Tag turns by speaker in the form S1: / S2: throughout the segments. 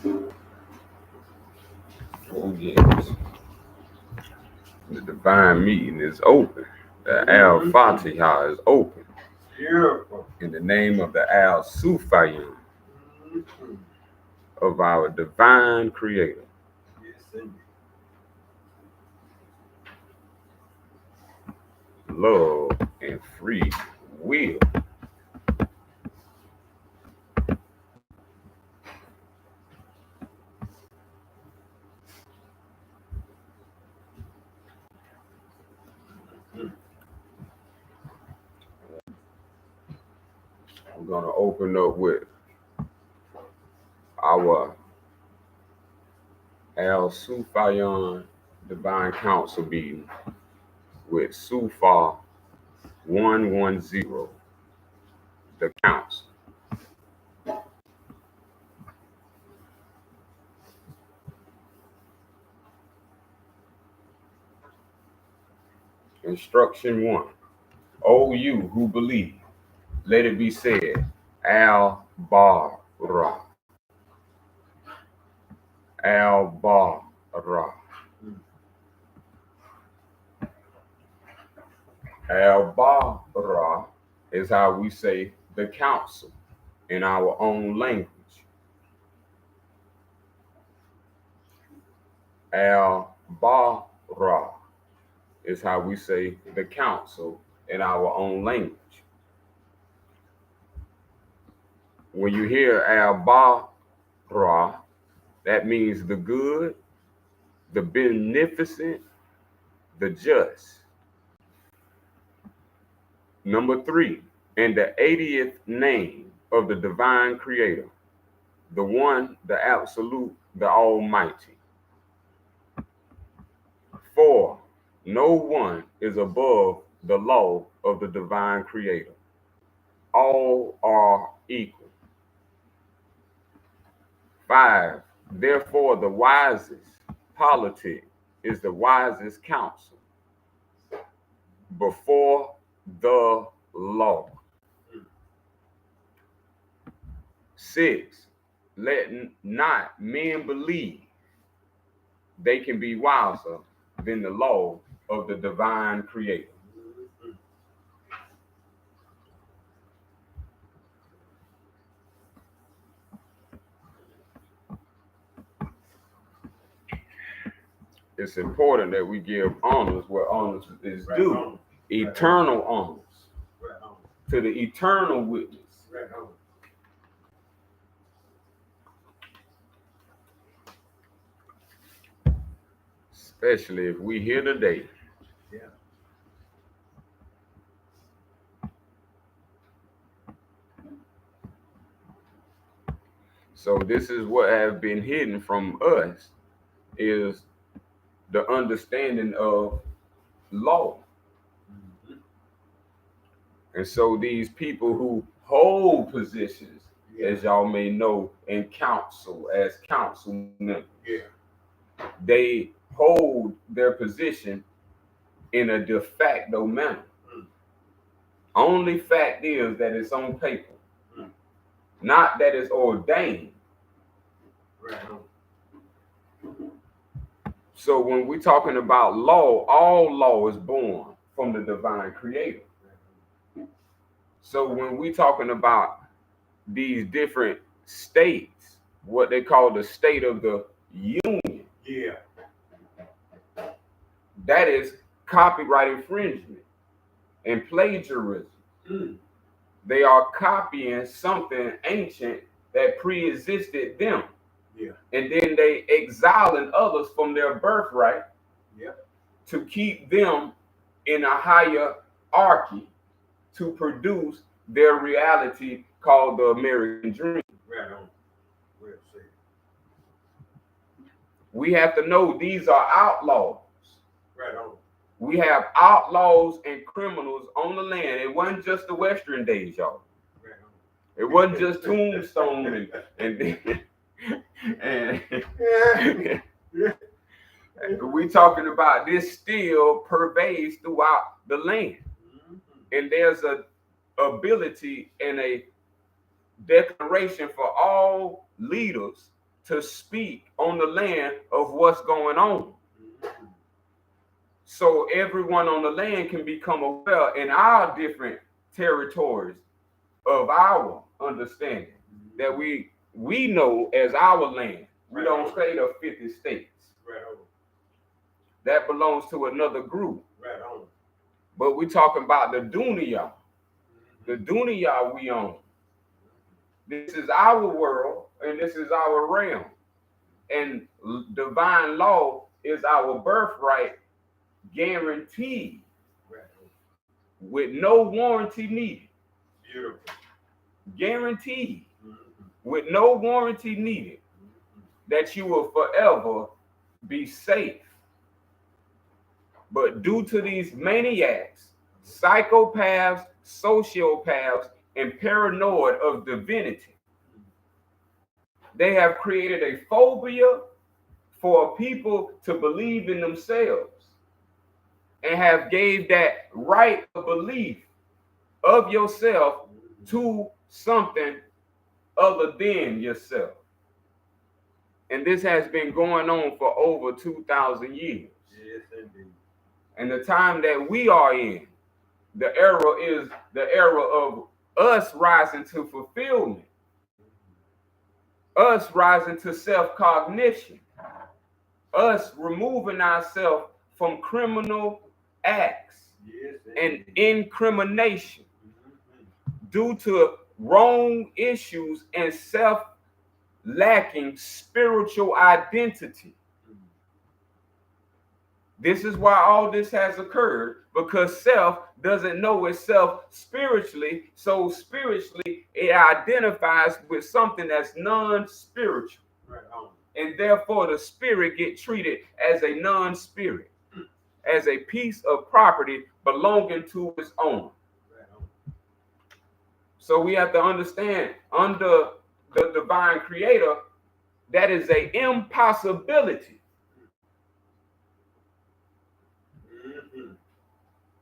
S1: Oh yes, the divine meeting is open. The Al-Fatiha is open. Beautiful. In the name of the Al-Sufian of our divine creator. Yes, indeed. Love and free will. I'm going to open up with our Al-Sufian Divine Council meeting with Sufa 110, the council. Instruction 1. O you who believe, let it be said, Al-Bara. Al-Bara. Al-Bara is how we say the council in our own language. Al-Bara is how we say the council in our own language. When you hear Al-Bara, that means the good, the beneficent, the just. Number 3, in the 80th name of the divine creator, the one, the absolute, the almighty. 4, no one is above the law of the divine creator. All are equal. 5, therefore the wisest polity is the wisest counsel before the law. 6, let not men believe they can be wiser than the law of the divine creator. It's important that we give honors where honors is due. Eternal honors to the eternal witness. Especially if we here today. So this is what has been hidden from us, is the understanding of law. And so these people who hold positions, as y'all may know, in council, as council members, they hold their position in a de facto manner. Only fact is that it's on paper, not that it's ordained. So when we're talking about law, all law is born from the divine creator. So when we're talking about these different states, what they call the state of the union, that is copyright infringement and plagiarism. They are copying something ancient that pre-existed them. And then they exiling others from their birthright to keep them in a hierarchy to produce their reality called the American dream. We have to know these are outlaws. We have outlaws and criminals on the land. It wasn't just the Western days, y'all. It wasn't just Tombstone and we talking about this still pervades throughout the land. And there's a ability and a declaration for all leaders to speak on the land of what's going on. So everyone on the land can become aware in our different territories of our understanding that we know as our land. We don't say the 50 states. That belongs to another group. But we're talking about the dunya. The dunya we own. This is our world and this is our realm. And divine law is our birthright, guaranteed with no warranty needed.
S2: Beautiful.
S1: Guaranteed with no warranty needed that you will forever be safe. But due to these maniacs, psychopaths, sociopaths, and paranoid of divinity, they have created a phobia for people to believe in themselves and have gave that right of belief of yourself to something other than yourself. And this has been going on for over 2,000 years.
S2: Yes, indeed.
S1: And the time that we are in, the era is the era of us rising to fulfillment, us rising to self-cognition, us removing ourselves from criminal acts and incrimination due to wrong issues and self-lacking spiritual identity. This is why all this has occurred, because self doesn't know itself spiritually. So spiritually, it identifies with something that's non-spiritual.
S2: Right on.
S1: And therefore, the spirit get treated as a non-spirit, as a piece of property belonging to its owner.
S2: Right on.
S1: So we have to understand, under the divine creator, that is an impossibility.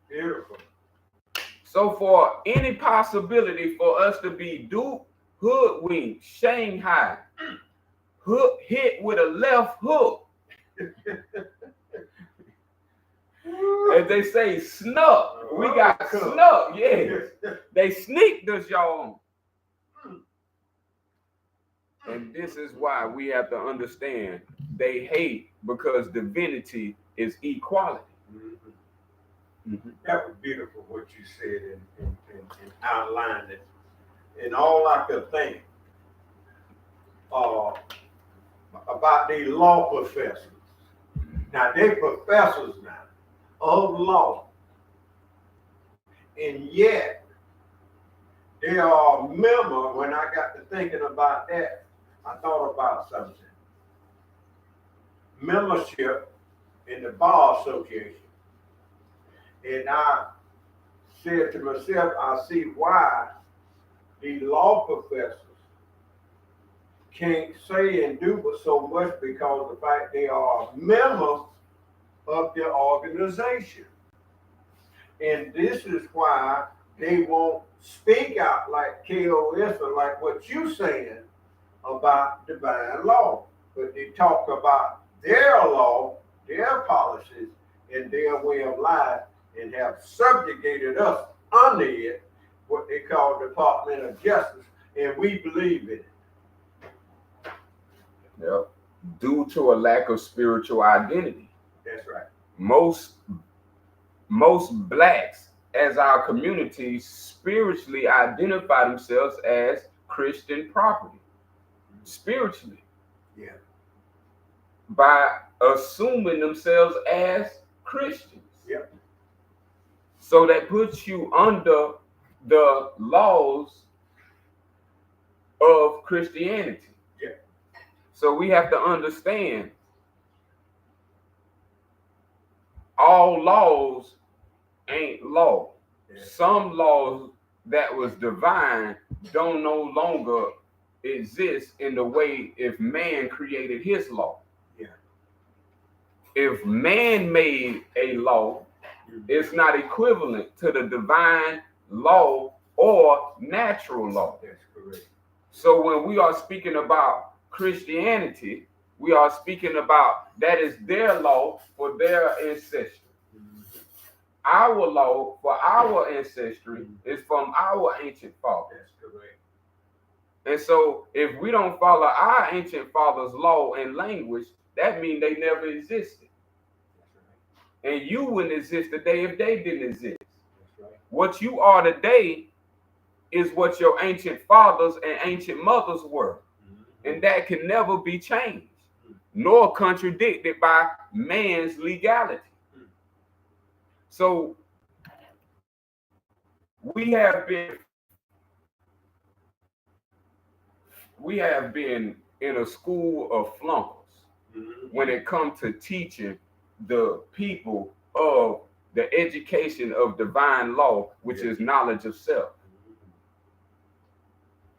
S2: Beautiful.
S1: So for any possibility for us to be duped, hoodwinked, shanghai, hit with a left hook, as they say, snuck. We got snuck, yes. They sneaked us, y'all. And this is why we have to understand they hate, because divinity is equality.
S2: That was beautiful what you said and outlined it. And all I could think about these law professors. Now they professors now of law, and yet they are members. When I got to thinking about that, I thought about something. Membership in the Bar Association. And I said to myself, I see why these law professors can't say and do but so much, because of the fact they are members of the organization. And this is why they won't speak out like K.O.S. or like what you're saying about divine law. But they talk about their law, their policies, and their way of life, and have subjugated us under it, what they call Department of Justice, and we believe in it.
S1: Yep. Due to a lack of spiritual identity.
S2: That's right.
S1: Most blacks, as our community, spiritually identify themselves as Christian property. Spiritually.
S2: Yeah.
S1: By assuming themselves as Christians.
S2: Yep.
S1: So that puts you under the laws of Christianity.
S2: Yeah.
S1: So we have to understand all laws ain't law.
S2: Yeah.
S1: Some laws that was divine don't no longer exist in the way if man created his law.
S2: Yeah.
S1: If man made a law, it's not equivalent to the divine law or natural law.
S2: That's correct.
S1: So when we are speaking about Christianity, we are speaking about that is their law for their ancestry. Our law for our ancestry is from our ancient fathers.
S2: That's correct.
S1: And so if we don't follow our ancient fathers' law and language, that means they never existed. That's right. And you wouldn't exist today if they didn't exist. That's right. What you are today is what your ancient fathers and ancient mothers were. And that can never be changed, nor contradicted by man's legality. So we have been in a school of flunkers when it comes to teaching the people of the education of divine law, which is knowledge of self.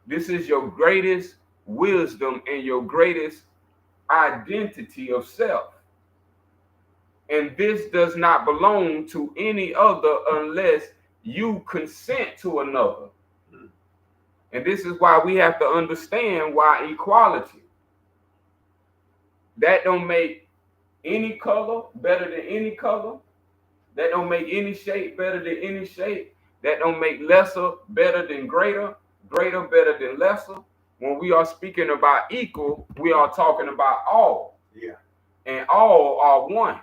S1: This is your greatest wisdom and your greatest identity of self. And this does not belong to any other unless you consent to another. And this is why we have to understand why equality. That don't make any color better than any color. That don't make any shape better than any shape. That don't make lesser better than greater, greater better than lesser. When we are speaking about equal, we are talking about all. Yeah. And all are one.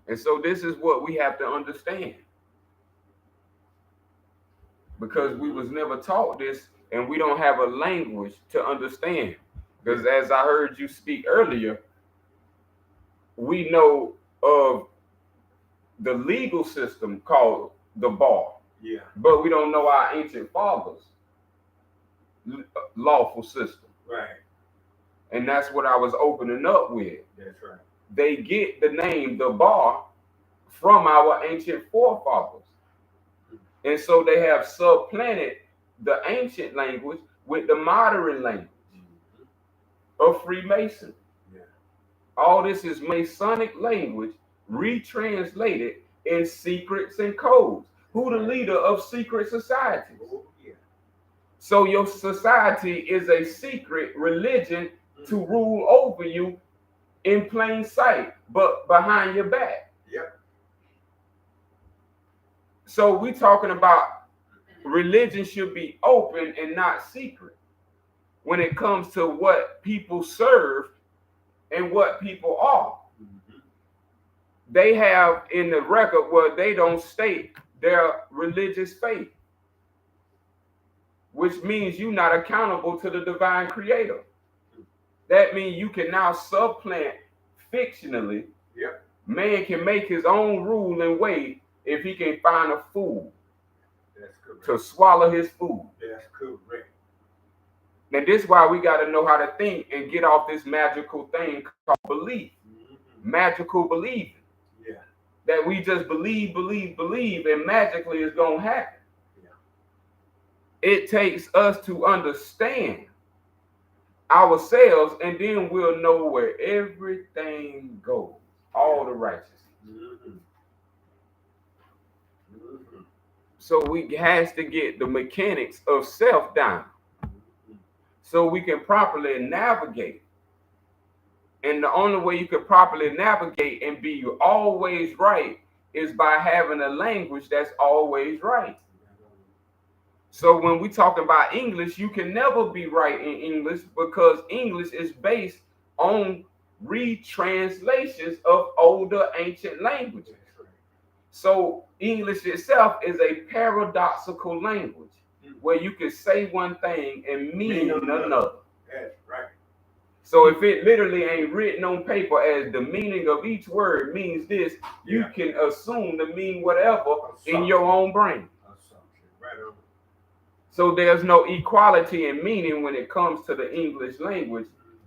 S1: And so this is what we have to understand. Because we was never taught this and we don't have a language to understand. Because as I heard you speak earlier, we know of the legal system called the bar. Yeah. But we don't know our ancient fathers' lawful system. Right. And that's what I was opening up with. That's right. They get the name the bar from our ancient forefathers. And so they have supplanted the ancient language with the modern language of Freemason. Yeah. All this is Masonic language retranslated in secrets and codes. Who the leader of secret societies? Oh, yeah. So your society is a secret religion to rule over you in plain sight, but behind your back. Yep. So we talking about religion should be open and not secret when it comes to what people serve and what people are. Mm-hmm. They have in the record where they don't state their religious faith, which means you're not accountable to the divine creator. That means you can now supplant fictionally. Yep. Man can make his own rule and way if he can find a fool. That's correct. To swallow his food. That's correct. And this is why we got to know how to think and get off this magical thing called belief. Mm-hmm. Magical believing. Yeah. That we just believe, and magically it's going to happen. Yeah. It takes us to understand ourselves, and then we'll know where everything goes. All the righteousness. Mm-hmm. Mm-hmm. So we has to get the mechanics of self down so we can properly navigate. And the only way you can properly navigate and be always right is by having a language that's always right. So when we talk about English, you can never be right in English because English is based on retranslations of older ancient languages. So English itself is a paradoxical language where you can say one thing and mean another. That's right. So if it literally ain't written on paper as the meaning of each word means this, you can assume to mean whatever in your own brain. Right on. So there's no equality in meaning when it comes to the English language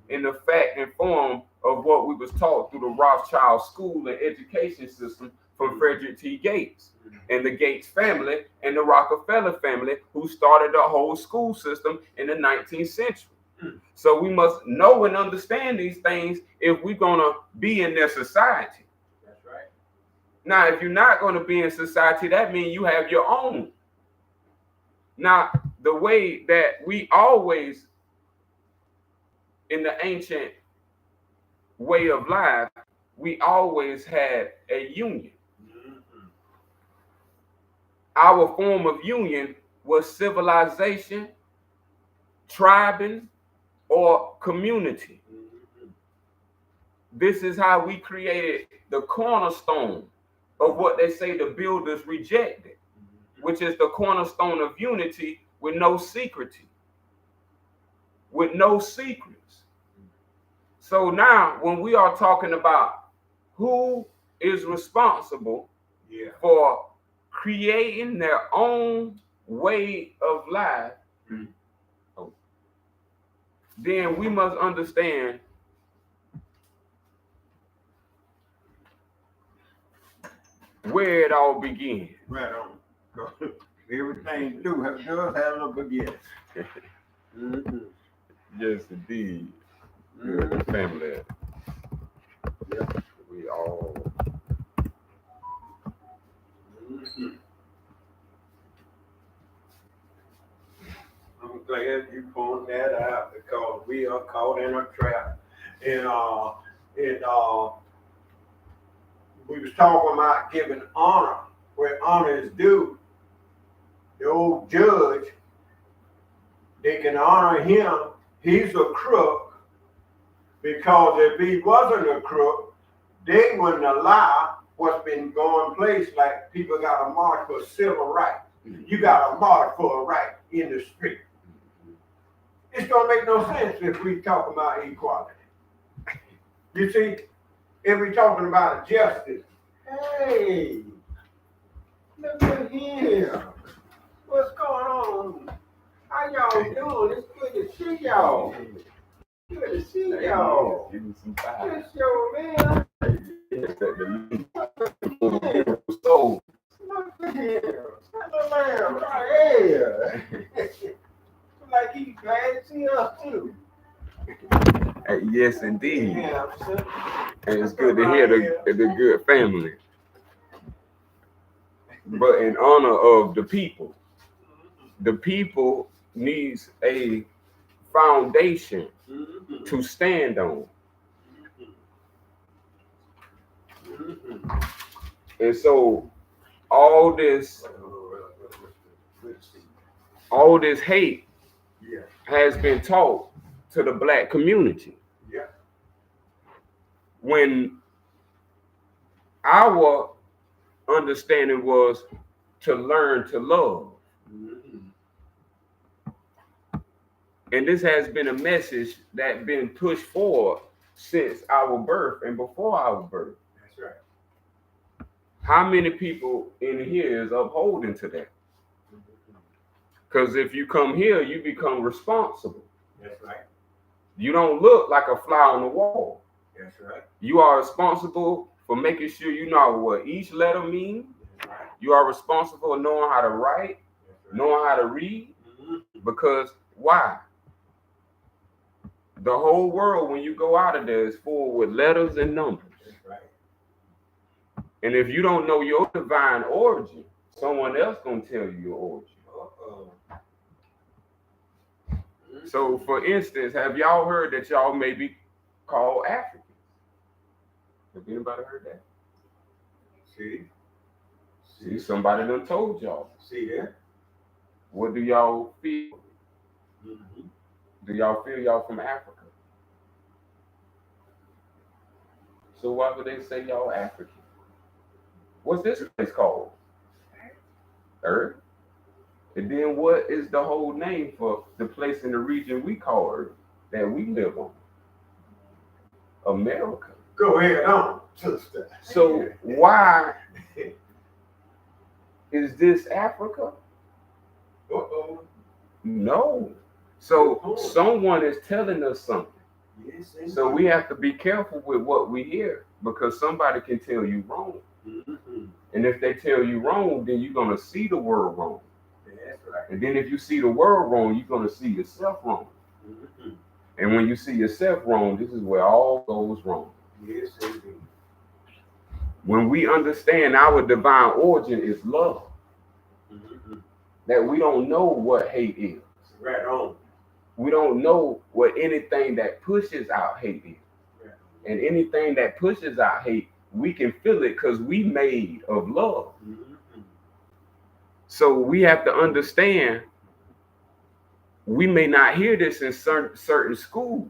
S1: in the fact and form of what we was taught through the Rothschild school and education system from Frederick T. Gates and the Gates family and the Rockefeller family who started the whole school system in the 19th century. So we must know and understand these things if we're going to be in their society. That's right. Now, if you're not going to be in society, that means you have your own. Now, the way that we always, in the ancient way of life, we always had a union. Our form of union was civilization, tribing, or community. This is how we created the cornerstone of what they say the builders rejected, which is the cornerstone of unity with no secrecy, with no secrets. So now when we are talking about who is responsible for creating their own way of life, then we must understand where it all began.
S2: Right on. Everything does have a beginning.
S1: Yes, indeed. Good family.
S2: Yeah.
S1: We all.
S2: I'm glad you pointed that out because we are caught in a trap. And we was talking about giving honor where honor is due. The old judge, they can honor him. He's a crook because if he wasn't a crook, they wouldn't allow what's been going place, like people got a march for civil rights. You got a march for a right in the street. It's gonna make no sense if we talk about equality. You see, if we talking about justice, hey, look at here. What's going on? How y'all doing? It's good to see y'all. Good to see y'all.
S1: Give me some time.
S2: Yes, yo, man.
S1: So,
S2: Look at here. Look at right here. Like he's glad to see us too.
S1: yes, indeed.
S2: Yeah,
S1: And it's good to hear the good family. But in honor of the people needs a foundation to stand on. And so all this hate has been taught to the black community. When our understanding was to learn to love. And this has been a message that's been pushed forward since our birth and before our birth.
S2: That's right.
S1: How many people in here is upholding to that? Because if you come here, you become responsible.
S2: That's right.
S1: You don't look like a fly on the wall.
S2: That's right.
S1: You are responsible for making sure you know what each letter means.
S2: That's right.
S1: You are responsible for knowing how to write, knowing how to read. Because why? The whole world, when you go out of there, is full with letters and numbers.
S2: That's right.
S1: And if you don't know your divine origin, someone else gonna tell you your origin. So, for instance, have y'all heard that y'all may be called Africans? Have anybody heard that? See, somebody done told y'all.
S2: See that?
S1: What do y'all feel? Do y'all feel y'all from Africa? So why would they say y'all African? What's this place called? Earth. And then what is the whole name for the place in the region we call Earth that we live on? America.
S2: Go ahead on, sister.
S1: So why is this Africa? No. So someone is telling us something.
S2: Yes,
S1: so we have to be careful with what we hear because somebody can tell you wrong. And if they tell you wrong, then you're going to see the world wrong.
S2: That's right.
S1: And then if you see the world wrong, you're going to see yourself wrong. And when you see yourself wrong, this is where all goes wrong.
S2: Yes, indeed.
S1: When we understand our divine origin is love. that we don't know what hate is.
S2: Right on.
S1: We don't know what anything that pushes out hate is.
S2: Right.
S1: And anything that pushes out hate, we can feel it because we made of love.
S2: Mm-hmm.
S1: So we have to understand, we may not hear this in certain schools,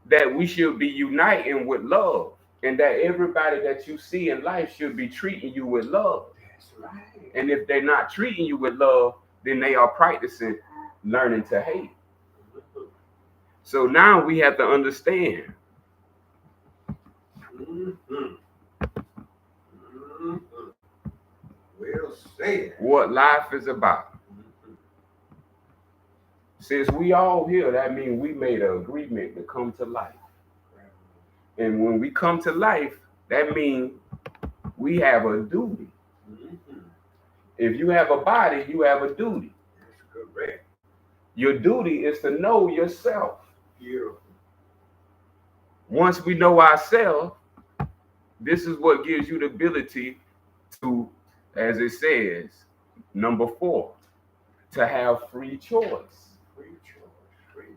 S1: that we should be uniting with love, and that everybody that you see in life should be treating you with love.
S2: That's right.
S1: And if they're not treating you with love, then they are practicing learning to hate. So now we have to understand
S2: Mm-hmm. Mm-hmm. Well said.
S1: what life is about.
S2: Mm-hmm.
S1: Since we all here, that means we made an agreement to come to life. And when we come to life, that means we have a duty.
S2: Mm-hmm.
S1: If you have a body, you have a duty.
S2: That's correct.
S1: Your duty is to know yourself.
S2: Beautiful.
S1: Once we know ourselves, this is what gives you the ability to, as it says, number 4, to have free choice.
S2: Free choice. Free.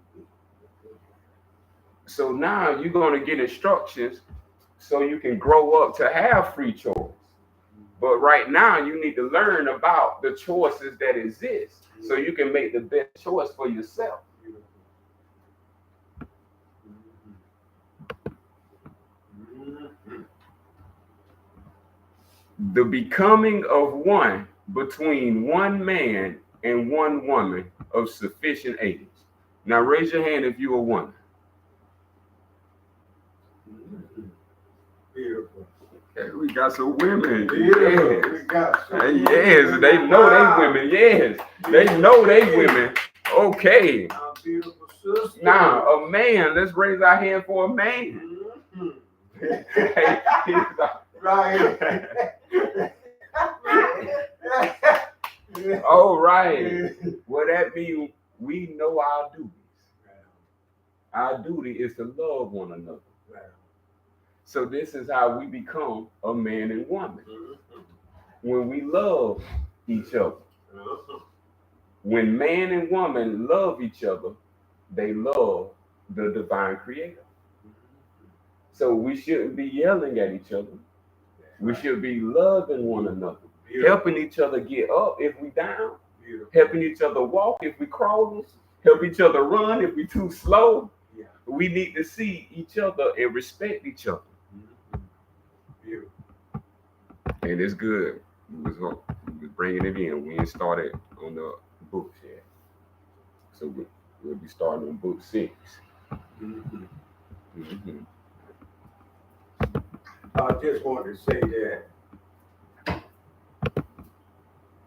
S1: So now you're going to get instructions so you can grow up to have free choice. But right now you need to learn about the choices that exist so you can make the best choice for yourself. The becoming of one between one man and one woman of sufficient age. Now raise your hand if you're a woman.
S2: Beautiful.
S1: Okay, we got some women.
S2: Beautiful.
S1: Yes.
S2: We got some
S1: Yes, they know they women. Yes, they know they women. Okay.
S2: Our beautiful sister.
S1: Now, a man, let's raise our hand for a man.
S2: Right.
S1: All right. Well, that means we know our duties. Our duty is to love one another. So this is how we become a man and woman. When we love each other. When man and woman love each other, they love the divine creator. So we shouldn't be yelling at each other. We should be loving one another. Beautiful. Helping each other get up if we down. Beautiful. Helping each other walk if we crawling. Help each other run if we too slow. Yeah. We need to see each other and respect each other. Beautiful. And it's good. We was bringing it in. We ain't started on the books yet. So we'll be starting on book 6. Mm-hmm. Mm-hmm.
S2: I just want to say that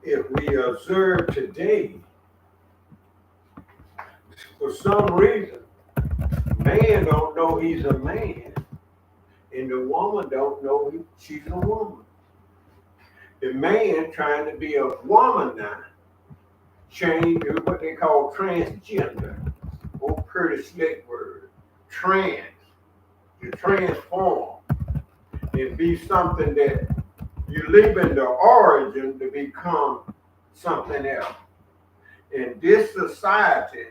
S2: if we observe today, for some reason, man don't know he's a man, and the woman don't know she's a woman. The man trying to be a woman now, change what they call transgender. Old Curtis Slick word, trans, to transform and be something that you leave in the origin to become something else. And this society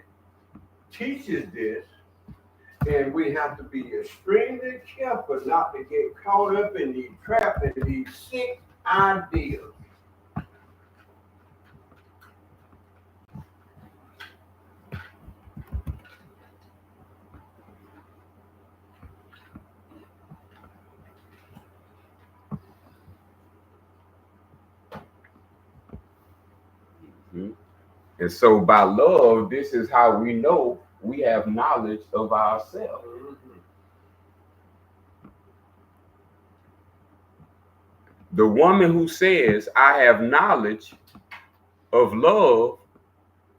S2: teaches this, and we have to be extremely careful not to get caught up in these traps and these sick ideas.
S1: And so by love, this is how we know we have knowledge of ourselves. The woman who says, I have knowledge of love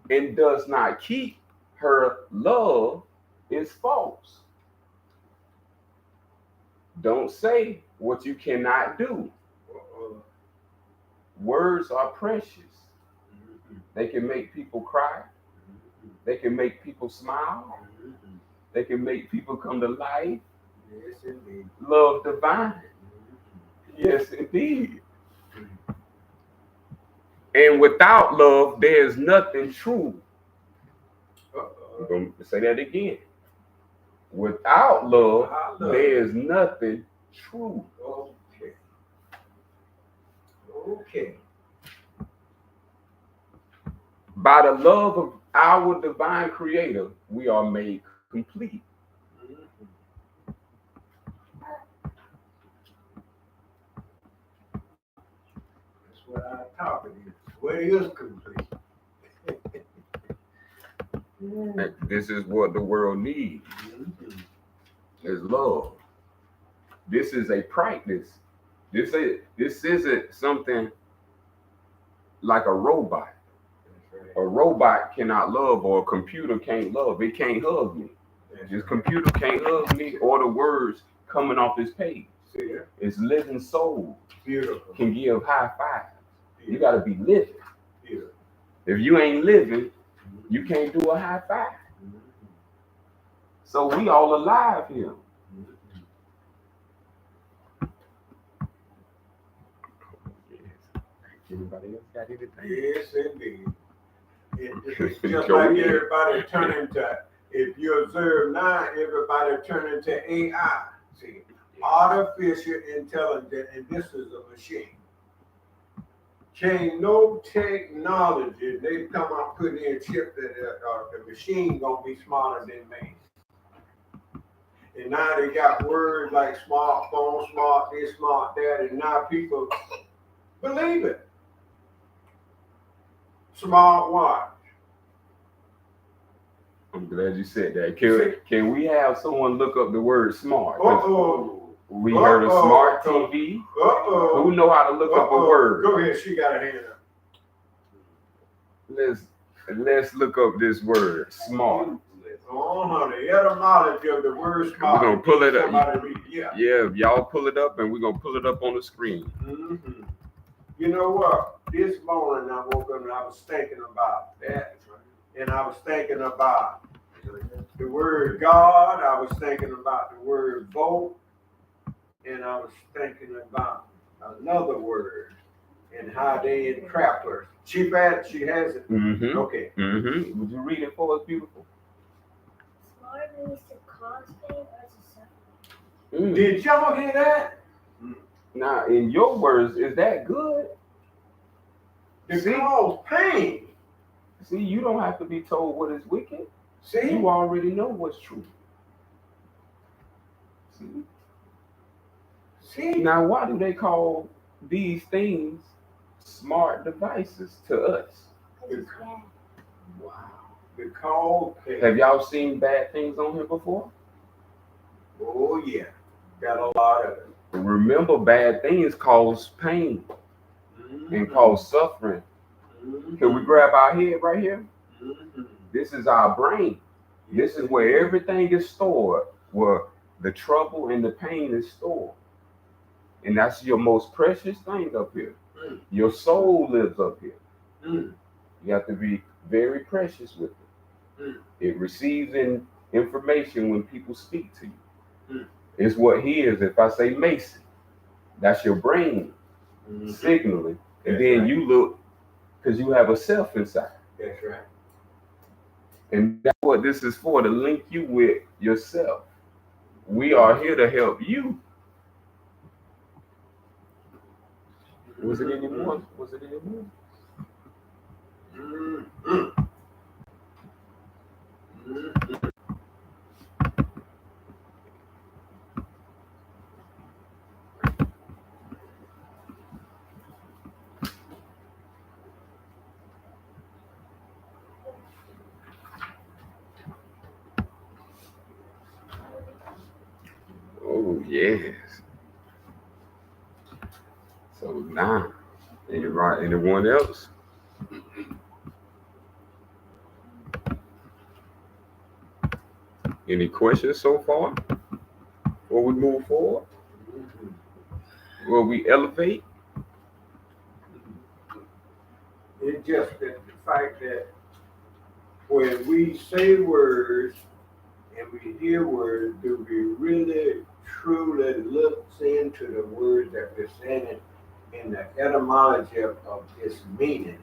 S1: and does not keep her love is false. Don't say what you cannot do. Words are precious. They can make people cry. They can make people smile. They can make people come to life.
S2: Yes, indeed.
S1: Love divine. Yes, indeed. And without love, there is nothing true. I'm going to say that again. Without love, there is nothing true.
S2: Okay.
S1: By the love of our divine creator, we are made complete.
S2: That's what I'm talking about. What is complete?
S1: This is what the world needs. Is love. This is a practice. This isn't something like a robot. A robot cannot love, or a computer can't love. It can't hug me. This computer can't hug me, or the words coming off this page. It's living soul.
S2: Beautiful.
S1: Can give high fives. You got to be living. If you ain't living, you can't do a high five. So we all alive here. Anybody else got anything?
S2: Yes, indeed. It's just like everybody turning to, if you observe now, everybody turning to AI. See, artificial intelligence, and this is a machine. Change no technology. They come out putting in a chip that the machine gonna be smarter than me. And now they got words like smartphone, smart this, smart that, and now people believe it. Smart watch.
S1: I'm glad you said that. Can we have someone look up the word smart? We heard of smart TV. Who know how to look up a word?
S2: Go ahead, she got her hand up.
S1: Let's look up this word, smart.
S2: The etymology of the word smart.
S1: We're gonna pull it up.
S2: Yeah,
S1: y'all pull it up, and we're gonna pull it up on the screen.
S2: Mm-hmm. You know what? This morning I woke up and I was thinking about that, and I was thinking about the word God. I was thinking about the word vote, and I was thinking about another word and how they entrap her. She has it.
S1: Mm-hmm.
S2: Okay.
S1: Mm-hmm. Would you read it for us, beautiful?
S3: Smart means to cause pain or to suffer.
S2: Did y'all hear that?
S1: Now, in your words, is that good?
S2: To cause pain.
S1: See, you don't have to be told what is wicked.
S2: See?
S1: You already know what's true. See? Now, why do they call these things smart devices to us?
S2: Wow. Because
S1: have y'all seen bad things on here before?
S2: Oh yeah, got a lot of it.
S1: Remember, bad things cause pain and cause suffering. Can we grab our head right here? This is our brain. This is where everything is stored, where the trouble and the pain is stored. And that's your most precious thing up here. Your soul lives up here. You have to be very precious with it. It receives information when people speak to you. It's what hears. If I say Mason, that's your brain signaling. And then you look, because you have a self inside.
S2: That's right.
S1: And that's what this is for, to link you with yourself. We are here to help you. Was it any more? Was it any more? Oh, yes. So now, anyone else? Any questions so far? Before we move forward? Will we elevate?
S2: It's just that the fact that when we say words and we hear words, do we really truly look into the words that we're saying in the etymology of its meaning.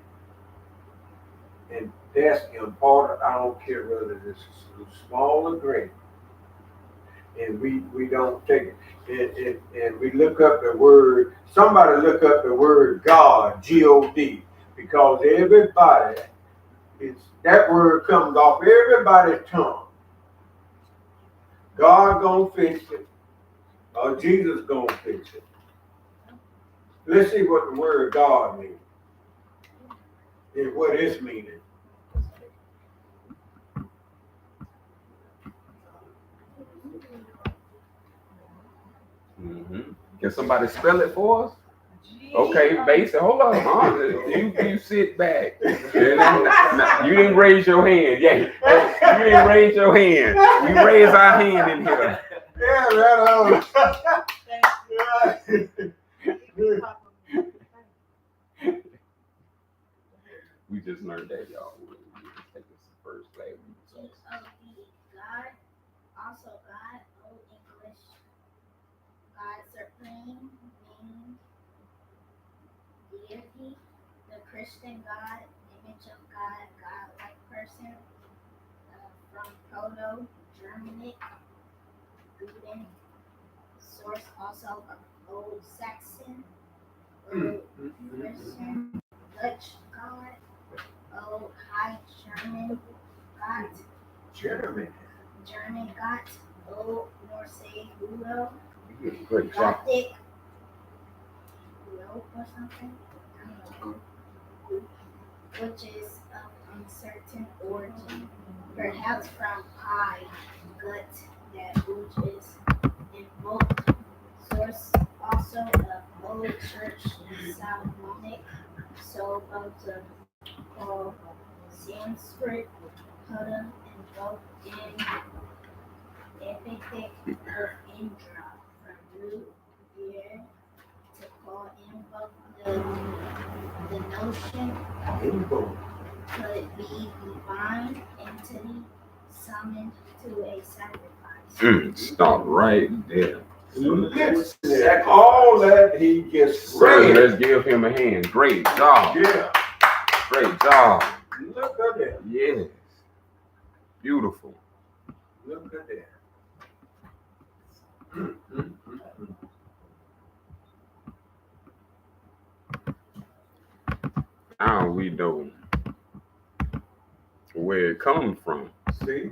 S2: And that's important. I don't care whether it's small or great. And we don't take it. And we look up the word, somebody look up the word God, G-O-D, because everybody, that word comes off everybody's tongue. God gonna fix it, or Jesus gonna fix it. Let's see what the word God means and what it's meaning.
S1: Can somebody spell it for us? Okay, basic. Hold on, you sit back. You didn't raise your hand. Yeah, you didn't raise your hand. We raise our hand in here.
S2: Yeah, right on.
S1: We just learned that, y'all. We just take this first class.
S3: God, also God, Old English, God supreme, meaning deity, the Christian God, image of God, God-like person, from Proto-Germanic, Guden, source also of Old Saxon, Old Christian, Dutch God, Old High German God, German God, Old Norse Udo, Gothic, Rope or something, which is of uncertain origin, perhaps from pie, gut, that which is invoked, source also of Old Church Solomonic, so of the Sanskrit, Huda, invoked in epithet of Indra, from root year to call invoke the notion could be divine entity summoned to a sacrifice.
S1: Stop right there.
S2: Listen at all that he just said.
S1: Let's give him a hand. Great job.
S2: Yeah.
S1: Great job.
S2: Look at that.
S1: Yes. Beautiful.
S2: Look at that.
S1: Now we know where it comes from.
S2: See?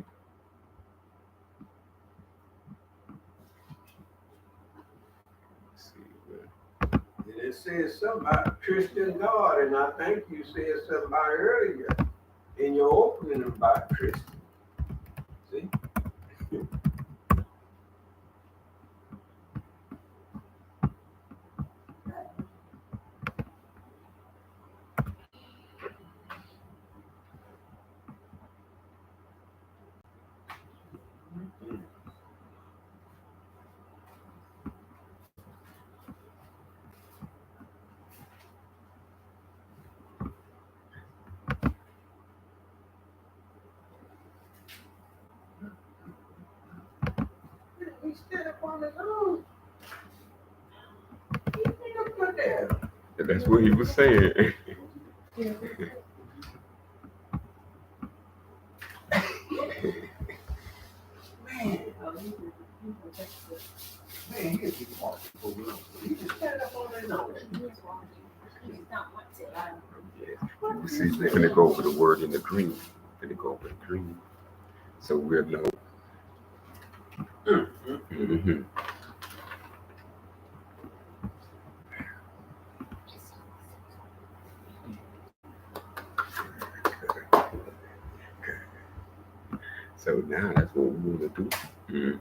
S2: And it says something about Christian God, and I think you said something about earlier in your opening about Christian. See? He stood up on his own. Look at that.
S1: That's what he was saying.
S2: Man, he'll be walking for real. He just stand up on his own.
S1: Yeah. See, we're going to go over the word in the green. We're going to go over the green. So we'll know. So now that's what we're going to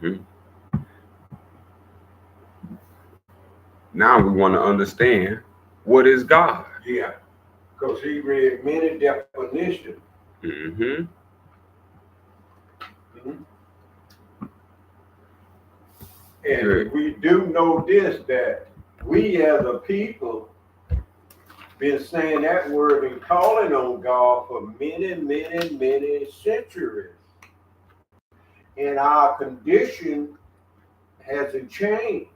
S1: do. Now we want to understand what is God.
S2: Yeah, because he read many definitions. And
S1: Good.
S2: we do know this, that we as a people been saying that word and calling on God for many, many, many centuries. And our condition hasn't changed.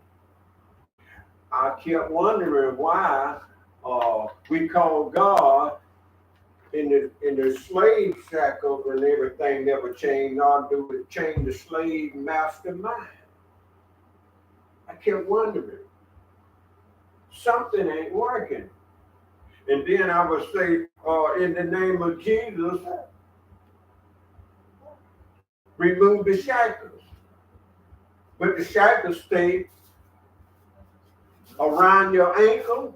S2: I kept wondering why we call God in the slave shackles and everything never changed, nor do it change the slave master mind. I kept wondering. Something ain't working. And then I would say, in the name of Jesus, remove the shackles. But the shackles stay around your ankle,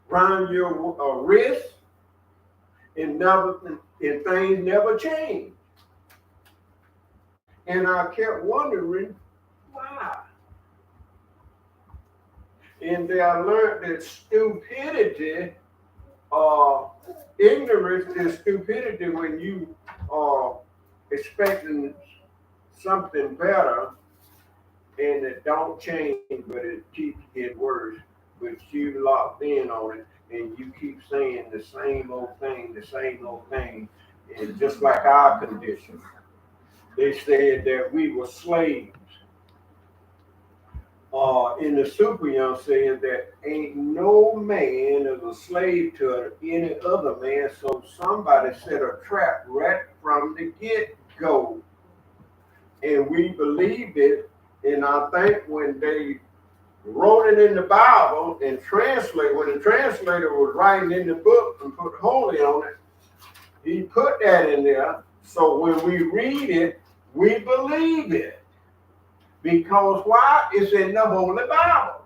S2: around your wrist, and things never change. And I kept wondering why. And then I learned that stupidity, ignorance is stupidity when you are expecting something better and it don't change, but it keeps getting worse. But you locked in on it and you keep saying the same old thing, and just like our condition. They said that we were slaves. In the Sufian says that ain't no man is a slave to any other man, so somebody set a trap right from the get-go. And we believed it, and I think when they wrote it in the Bible and when the translator was writing in the book and put holy on it, he put that in there, so when we read it, we believe it. Because why? It's in the Holy Bible.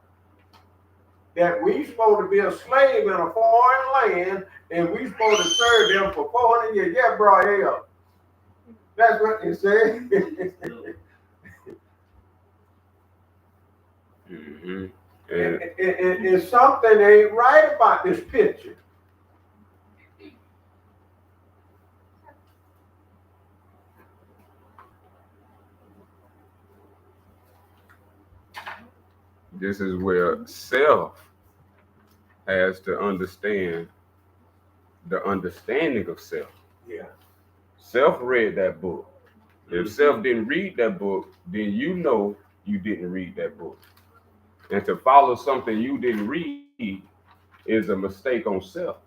S2: That we supposed to be a slave in a foreign land and we supposed to serve them for 400 years. Yeah, bro, yeah. That's what it said.
S1: Mm-hmm.
S2: And something ain't right about this picture.
S1: This is where self has to understand the understanding of self.
S2: Yeah.
S1: Self read that book. If self didn't read that book, then you know you didn't read that book. And to follow something you didn't read is a mistake on self.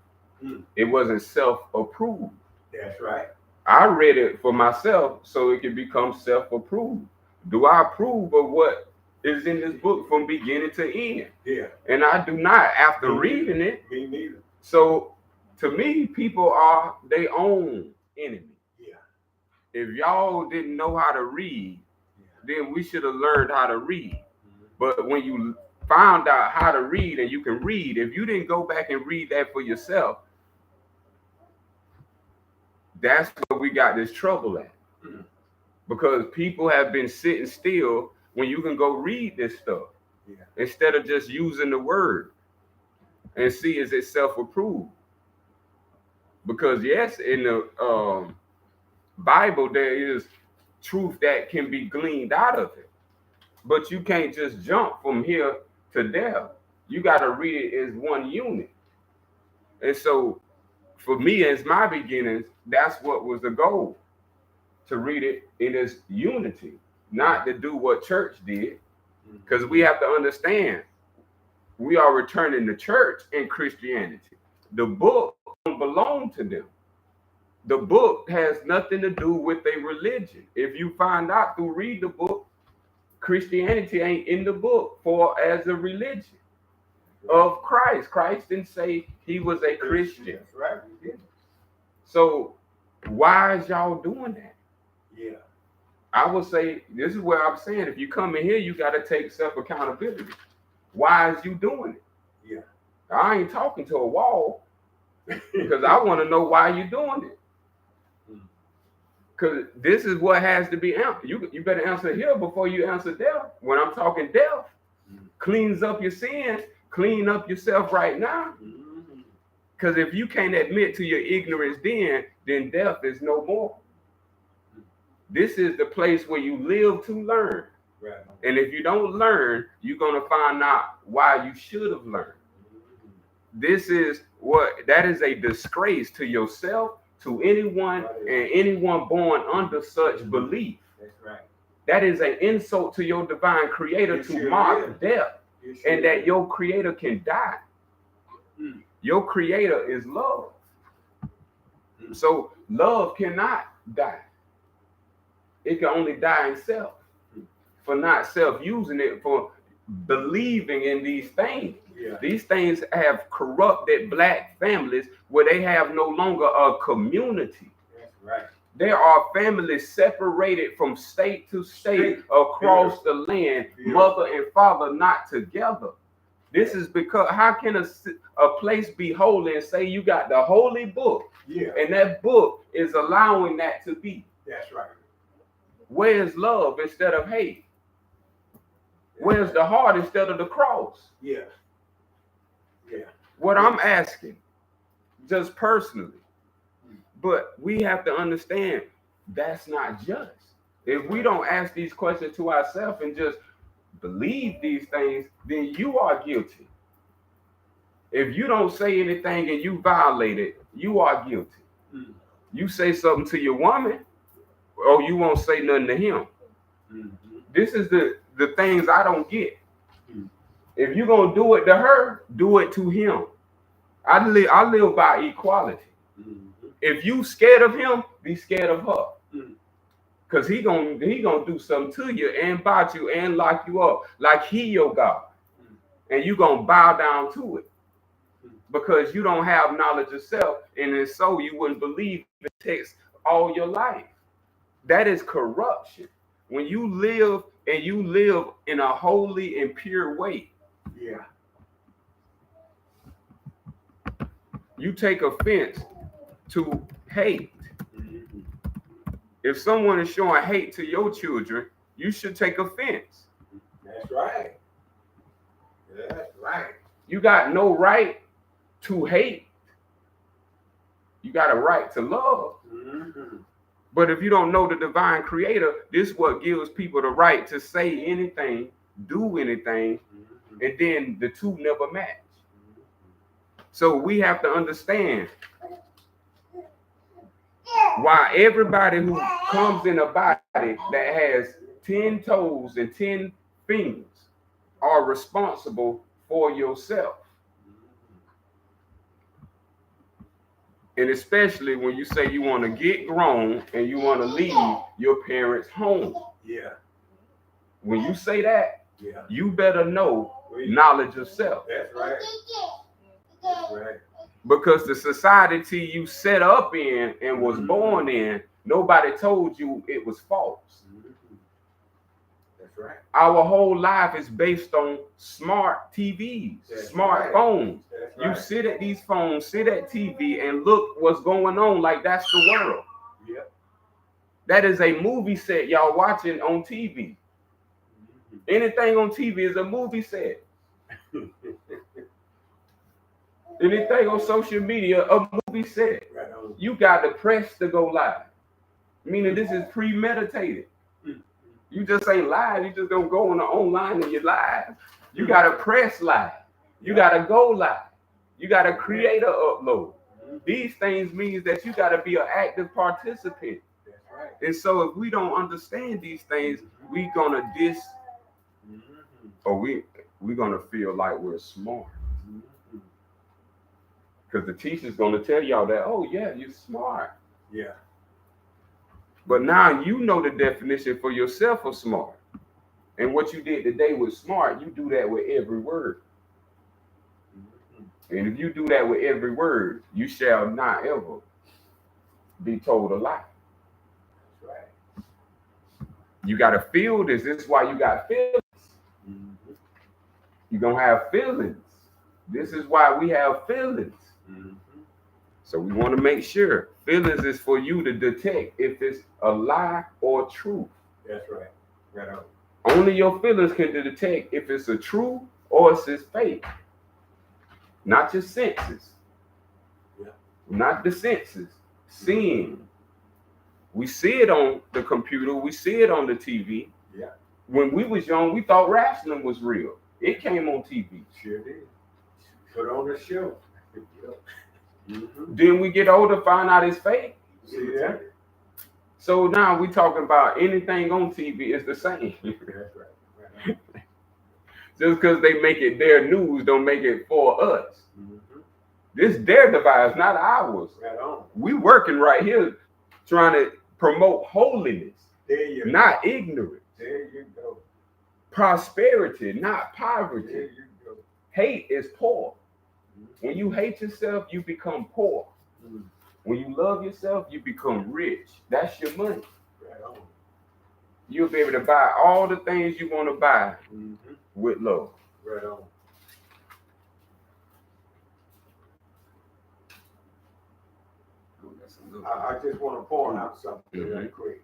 S1: It wasn't self-approved.
S2: That's right.
S1: I read it for myself so it can become self-approved. Do I approve of what is in this book from beginning to end?
S2: Yeah.
S1: And I do not after reading it.
S2: Me neither.
S1: So to me, people are their own enemy.
S2: Yeah.
S1: If y'all didn't know how to read, then we should have learned how to read. But when you found out how to read and you can read, if you didn't go back and read that for yourself, that's where we got this trouble at. Because people have been sitting still when you can go read this stuff instead of just using the word and see is it self-approved. Because yes, in the Bible there is truth that can be gleaned out of it, but you can't just jump from here to there. You got to read it as one unit. And so for me, as my beginnings, that's what was the goal, to read it in its unity, not to do what church did. Because we have to understand, we are returning to church in Christianity. The book don't belong to them. The book has nothing to do with a religion. If you find out through read the book, Christianity ain't in the book for as a religion of Christ. Christ didn't say he was a Christian.
S2: That's right. We did.
S1: So why is y'all doing that?
S2: Yeah.
S1: I would say this is where I'm saying if you come in here, you got to take self-accountability. Why is you doing it?
S2: Yeah.
S1: I ain't talking to a wall because I want to know why you're doing it. Because this is what has to be answered. You better answer here before you answer death. When I'm talking death, cleans up your sins, clean up yourself right now. Because if you can't admit to your ignorance then death is no more. This is the place where you live to learn.
S2: Right.
S1: And if you don't learn, you're going to find out why you should have learned. That is a disgrace to yourself, to anyone, and anyone born under such belief.
S2: That's right.
S1: That is an insult to your divine creator to mock death. and that your creator can die. Your creator is love. So love cannot die. It can only die in self for not self-using it, for believing in these things. These things have corrupted black families where they have no longer a community.
S2: That's right.
S1: There are families separated from state to state across the land, mother and father not together. This is because how can a place be holy and say you got the holy book, and that book is allowing that to be?
S2: That's right.
S1: Where's love instead of hate? Where's the heart instead of the cross?
S2: Yeah.
S1: What I'm asking, just personally, but we have to understand that's not just. If we don't ask these questions to ourselves and just believe these things, then you are guilty. If you don't say anything and you violate it, you are guilty. You say something to your woman, or you won't say nothing to him. This is the things I don't get. If you're going to do it to her, do it to him. I live by equality. If you scared of him, be scared of her. Because he gonna do something to you and bite you and lock you up like he your God. And you going to bow down to it. Because you don't have knowledge of self, and so you wouldn't believe the text all your life. That is corruption. When you live in a holy and pure way, you take offense to hate. If someone is showing hate to your children, you should take offense.
S2: That's right. That's right.
S1: You got no right to hate. You got a right to love. But if you don't know the divine creator, this is what gives people the right to say anything, do anything, and then the two never match. So we have to understand why everybody who comes in a body that has 10 toes and 10 fingers are responsible for yourself. And especially when you say you want to get grown and you want to leave your parents' home. When you say that, you better know knowledge of self.
S2: That's right. That's right.
S1: Because the society you set up in and was born in, nobody told you it was false.
S2: That's right.
S1: Our whole life is based on smart TVs, smartphones.
S2: Right.
S1: You sit at these phones, sit at TV, and look what's going on like that's the world. That is a movie set y'all watching on TV. Anything on TV is a movie set. Anything on social media, a movie set. You got to press to go live. Meaning this is premeditated. You just ain't live. You just don't go on the online and you're live. You got to press live. You got to go live. You got to create an upload. These things means that you got to be an active participant. And so if we don't understand these things, we gonna or we're gonna feel like we're smart. Because the teacher's gonna tell y'all that, oh yeah, you're smart. But now you know the definition for yourself of smart. And what you did today was smart. You do that with every word. And if you do that with every word, you shall not ever be told a lie.
S2: That's right.
S1: You got to feel this. This is why you got feelings. You're going to have feelings. This is why we have feelings. So we want to make sure feelings is for you to detect if it's a lie or truth.
S2: That's right. Right on.
S1: Only your feelings can detect if it's a true or if it's fake. Not your senses. Not the senses. Seeing. We see it on the computer. We see it on the TV. When we was young, we thought wrestling was real. It came on TV.
S2: Sure did. Put on the show.
S1: Then we get older, find out it's fake.
S2: See that?
S1: So now we talking about anything on TV is the same.
S2: That's right.
S1: Just because they make it their news, don't make it for us.
S2: Mm-hmm.
S1: This their device, not ours.
S2: Right on.
S1: We working right here trying to promote holiness,
S2: There you go.
S1: not ignorance.
S2: There you go.
S1: Prosperity, not
S2: There
S1: poverty.
S2: you go.
S1: Hate is poor. When you hate yourself, you become poor.
S2: Mm-hmm.
S1: When you love yourself, you become rich. That's your money.
S2: Right on.
S1: You'll be able to buy all the things you want to buy
S2: Mm-hmm.
S1: with love.
S2: Right on. I just want to point out something really quick.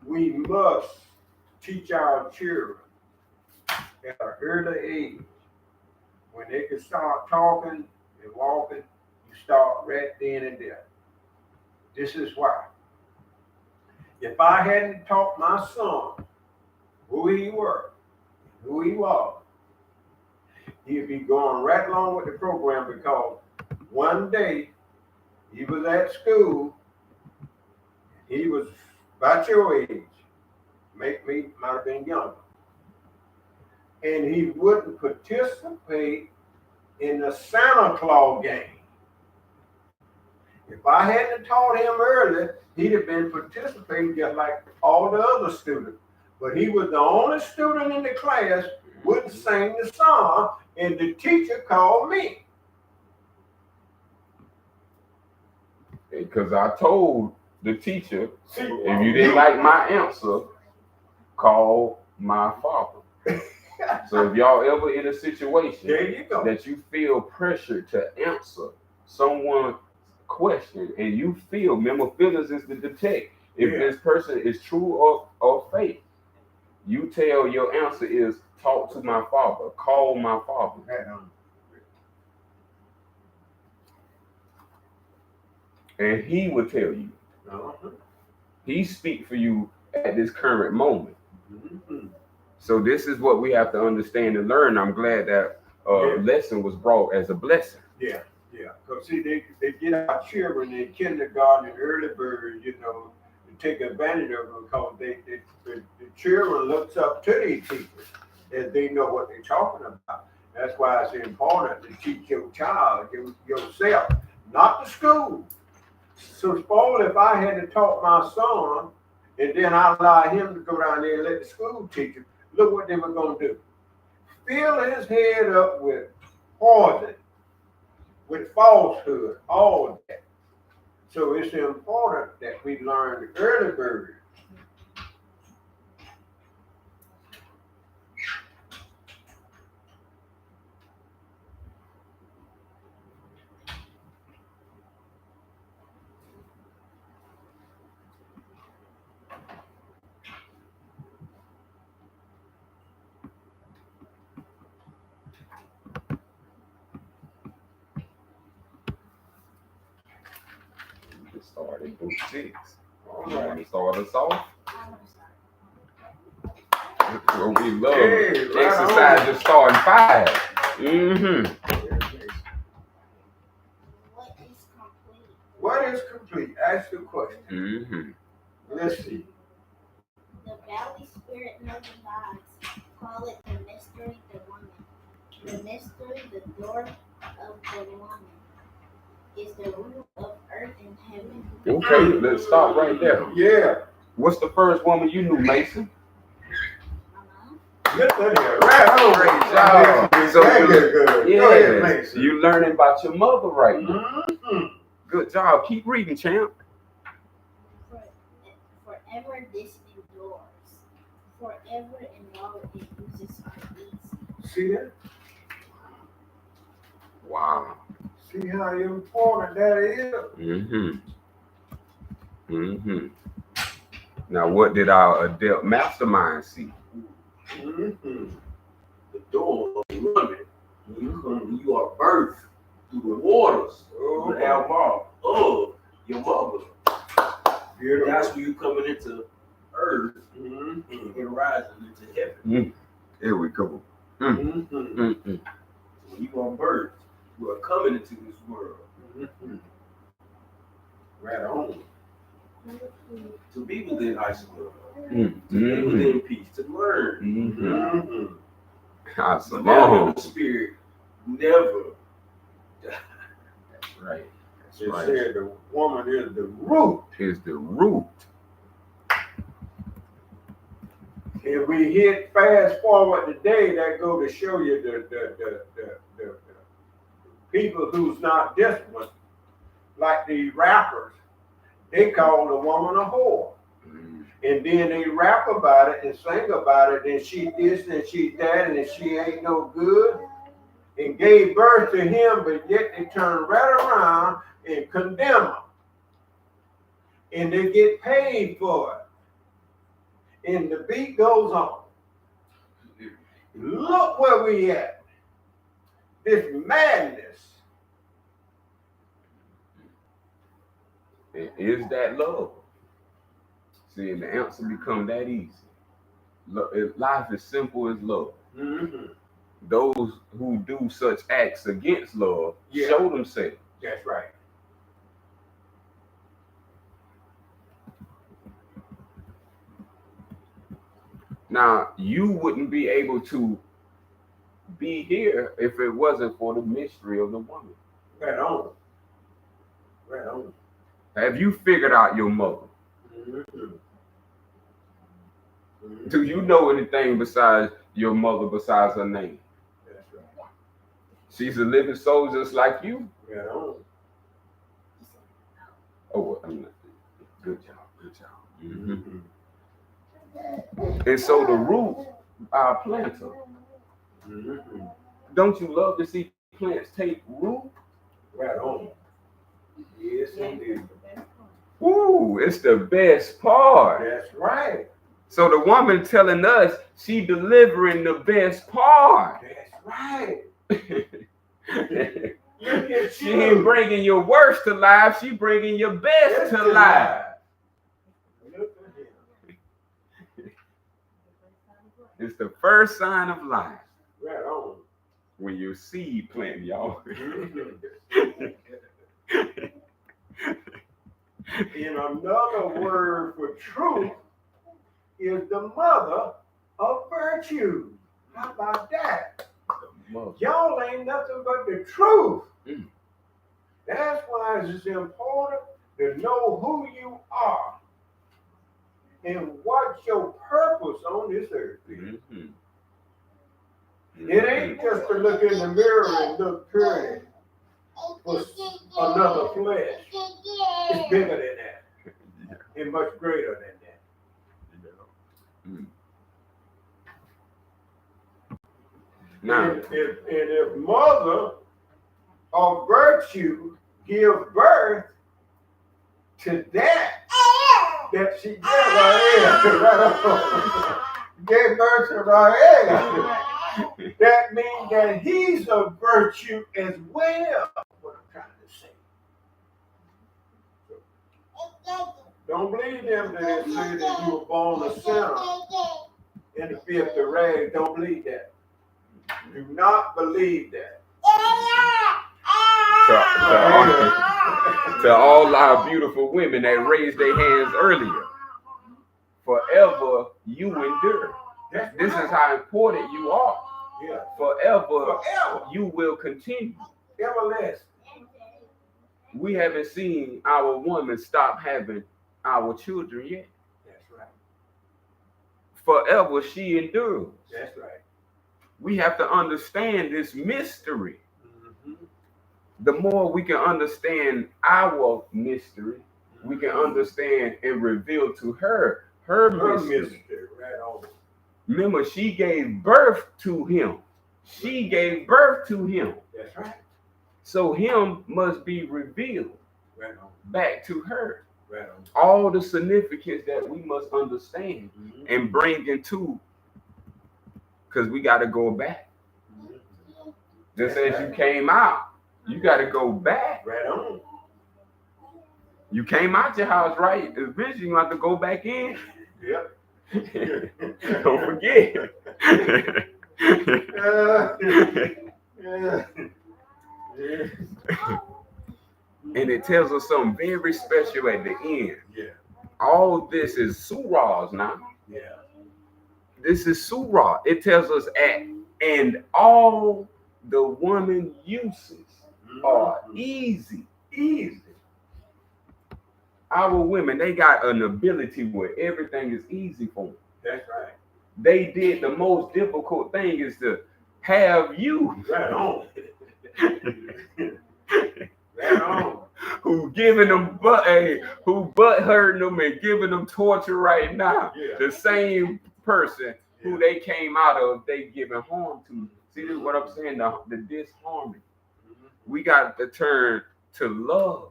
S2: We must teach our children at an early age, when they can start talking and walking, you start right then and there. This is why. If I hadn't taught my son who he was, he'd be going right along with the program, because one day he was at school, he was about your age, might have been younger, and he wouldn't participate in the Santa Claus game. If I hadn't taught him early, he'd have been participating just like all the other students. But he was the only student in the class who wouldn't sing the song, and the teacher called me.
S1: Because I told the teacher, if you didn't like my answer, call my father. So if y'all ever in a situation
S2: There you go.
S1: that you feel pressured to answer someone's question, and you feel, remember, feelings is to detect if this person is true or fake. You tell your answer is talk to my father, call my father. And he will tell you. He speak for you at this current moment.
S2: Mm-hmm.
S1: So this is what we have to understand and learn. I'm glad that lesson was brought as a blessing.
S2: Yeah. Because see, they get our children in kindergarten and early birds, to take advantage of them, because the children looks up to these teachers as they know what they're talking about. That's why it's important to teach your child, yourself, not the school. So suppose if I had taught my son, and then I allowed him to go down there and let the school teacher, look what they were going to do. Fill his head up with poison, with falsehood, all that. So it's important that we learn the early bird.
S1: Started book 6.
S2: All
S1: You want
S2: right.
S1: to start us off?
S3: I want to start.
S1: Well, we love
S2: Right
S1: exercise
S2: on.
S1: just starting 5. Mm-hmm.
S3: What is complete?
S2: What is complete? Ask the question.
S1: Mm-hmm.
S2: Let's see.
S3: The Valley Spirit never dies. Call it the mystery, the woman. The mystery, the door of the woman, is the rule of earth and heaven.
S1: Okay, let's stop right there.
S2: Yeah.
S1: What's the first woman you knew, Mason?
S2: Listen here. Right on.
S1: Great job.
S2: So good.
S1: Yeah,
S2: Go ahead, Mason.
S1: you learning about your mother right now.
S2: Mm-hmm.
S1: Good job. Keep reading, champ.
S3: Forever this endures. Forever and all it uses are easy.
S2: See that?
S1: Wow.
S2: See how important that is?
S1: Mm-hmm. Mm-hmm. Now, what did our adept mastermind see?
S2: Mm-hmm.
S4: The door of the woman. When you are birthed through the waters,
S2: Oh,
S4: the alma of your mother.
S2: beautiful.
S4: That's when you coming into earth
S2: Mm-hmm.
S4: and rising into heaven.
S1: Here we go.
S2: Mm-hmm.
S1: Mm-hmm.
S4: When you are birthed, you are coming into this world
S2: Mm-hmm. Right on.
S4: to be within isolation, to be
S1: Mm-hmm.
S4: within peace, to learn.
S1: Mm-hmm.
S2: Mm-hmm.
S4: So that the spirit never dies.
S1: That's right. That's
S2: It
S1: right.
S2: said the woman is the root.
S1: Is the root.
S2: If we hit fast forward today, that go to show you the people who's not disciplined, like the rappers, they call the woman a whore.
S1: Mm.
S2: And then they rap about it and sing about it, and she this and she that, and she ain't no good, and gave birth to him, but yet they turn right around and condemn him. And they get paid for it. And the beat goes on. Look where we at. This madness.
S1: Is that love? See, and the answer become that easy. Life is simple as love.
S2: Mm-hmm.
S1: Those who do such acts against love
S2: Yeah.
S1: show themselves.
S2: That's right.
S1: Now, you wouldn't be able to be here if it wasn't for the mystery of the woman.
S2: Right on. Right on.
S1: Have you figured out your mother?
S2: Mm-hmm. Mm-hmm.
S1: Do you know anything besides your mother, besides her name?
S2: That's right.
S1: She's a living soul just like you.
S2: Right on.
S1: Oh, I'm not. Good job. Good job. Mm-hmm.
S2: Mm-hmm.
S1: And so the root, our planter.
S2: Mm-hmm.
S1: Don't you love to see plants take root?
S2: Right on. Yes, indeed.
S1: Ooh, it's the best part.
S2: That's right.
S1: So the woman telling us she delivering the best part.
S2: That's right.
S1: She ain't bringing your worst to life. She bringing your best to life.
S2: Look at him.
S1: It's the first sign of life
S2: Right on.
S1: when your seed plant, y'all.
S2: And another word for truth is the mother of virtue. How about that? Y'all ain't nothing but the truth.
S1: Mm.
S2: That's why it's important to know who you are and what's your purpose on this earth.
S1: Mm-hmm.
S2: It ain't just to look in the mirror and look pretty for another flesh. It's bigger than that and much greater than that.
S1: Mm. Now,
S2: And if mother of virtue give birth to that she gave gave birth to Rahel, that means that he's a virtue as well. What I'm trying to say. Don't believe them that say that you were born a sinner in the fifth of rag. Don't believe that. Do not believe that.
S1: to all our beautiful women that raised their hands earlier, forever you endure. This is how important you are.
S2: Yeah.
S1: Forever you will continue.
S2: Everlasting.
S1: We haven't seen our woman stop having our children yet.
S2: That's right.
S1: Forever she endures.
S2: That's right.
S1: We have to understand this mystery.
S2: Mm-hmm.
S1: The more we can understand our mystery, we can understand and reveal to her mystery.
S2: Right on.
S1: Remember, she gave birth to him. She gave birth to him.
S2: That's right.
S1: So him must be revealed
S2: Right on.
S1: back to her.
S2: Right on.
S1: All the significance that we must understand
S2: Mm-hmm.
S1: and bring into, because we got to go back.
S2: Mm-hmm.
S1: Just as you came out, you got to go back.
S2: Right on.
S1: You came out your house, right? Eventually you have to go back in.
S2: Yep.
S1: Don't forget. And it tells us something very special at the end.
S2: Yeah.
S1: All this is surahs now.
S2: Yeah.
S1: This is surah. It tells us and all the woman uses are easy. Easy. Our women, they got an ability where everything is easy for them.
S2: That's right.
S1: They did the most difficult thing is to have you.
S2: Right on. Right on.
S1: Who giving them who butt hurting them and giving them torture right now.
S2: Yeah.
S1: The same person who they came out of, they giving harm to. See, this is what I'm saying, the disharmony. We got to turn to love.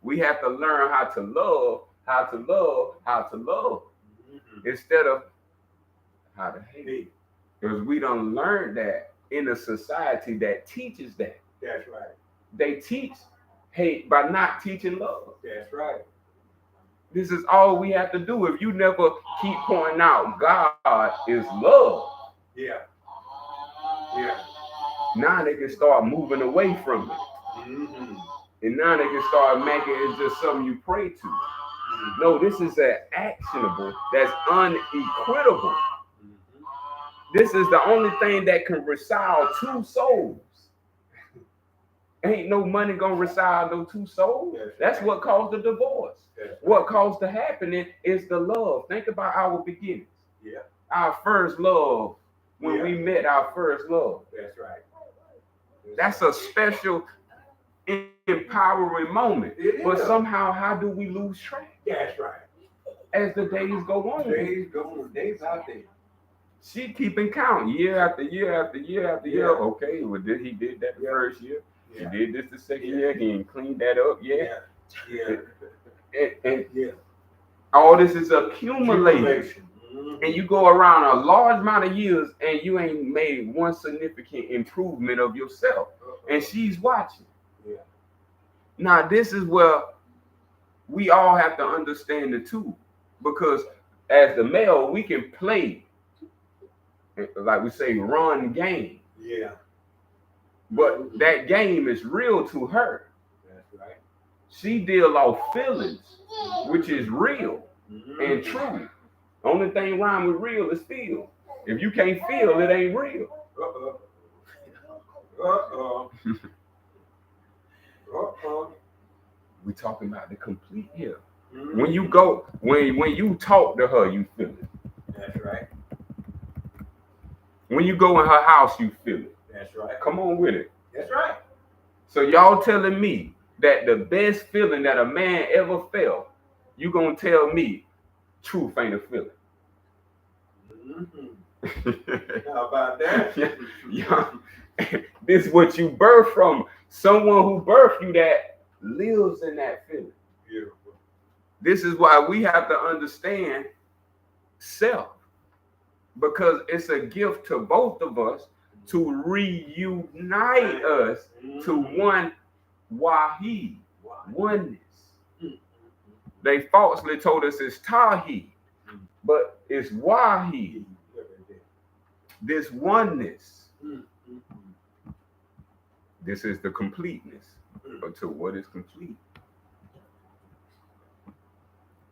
S1: We have to learn how to love, instead of how to hate. Because we don't learn that in a society that teaches that.
S2: That's right.
S1: They teach hate by not teaching love.
S2: That's right.
S1: This is all we have to do. If you never keep pointing out God is love,
S2: Yeah. Yeah.
S1: now they can start moving away from it. And now they can start making it just something you pray to. No, this is an actionable that's unequitable. This is the only thing that can reconcile two souls. Ain't no money gonna reconcile no two souls. That's what caused the divorce. What caused the happening is the love. Think about our beginnings.
S2: Yeah.
S1: Our first love, when we met our first love.
S2: That's right.
S1: That's a special, empowering moment. But somehow, how do we lose track?
S2: That's right.
S1: As the days go on.
S2: Days out there.
S1: She keeping count year after year after year after year. Okay, well, he did that the first year.
S2: Yeah.
S1: He did this the second year. He ain't cleaned that up yet.
S2: Yeah.
S1: And all this is accumulating. And you go around a large amount of years and you ain't made one significant improvement of yourself. And she's watching.
S2: Yeah.
S1: Now, this is where we all have to understand the two. Because as the male, we can play, like we say, run game.
S2: Yeah.
S1: But that game is real to her.
S2: That's right.
S1: She deal off feelings, which is real and true. Only thing wrong with real is feel. If you can't feel, it ain't real. We talking about the complete here. When you go, when you talk to her, you feel it.
S2: That's right.
S1: When you go in her house, you feel it.
S2: That's right.
S1: Come on with it.
S2: That's right.
S1: So y'all telling me that the best feeling that a man ever felt, you gonna tell me truth ain't a feeling?
S2: How about that?
S1: Yeah. This is what you birth from. Someone who birthed you that lives in that feeling.
S2: Beautiful.
S1: This is why we have to understand self, because it's a gift to both of us to reunite us to one Wahid, oneness. They falsely told us it's Tawheed, but it's Wahid, this oneness. This is the completeness to what is complete.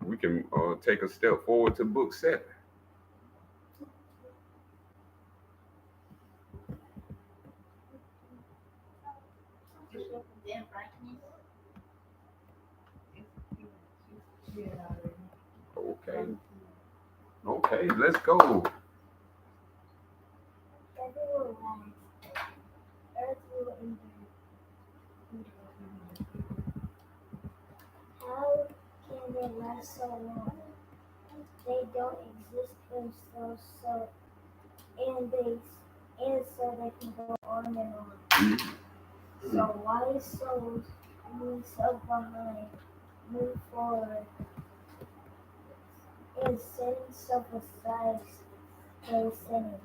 S1: We can take a step forward to book 7. Okay, let's go.
S3: How can they last so long? They don't exist themselves, and so they can go on and on. So wise souls leave self behind, move forward, and setting self aside, stay sinning.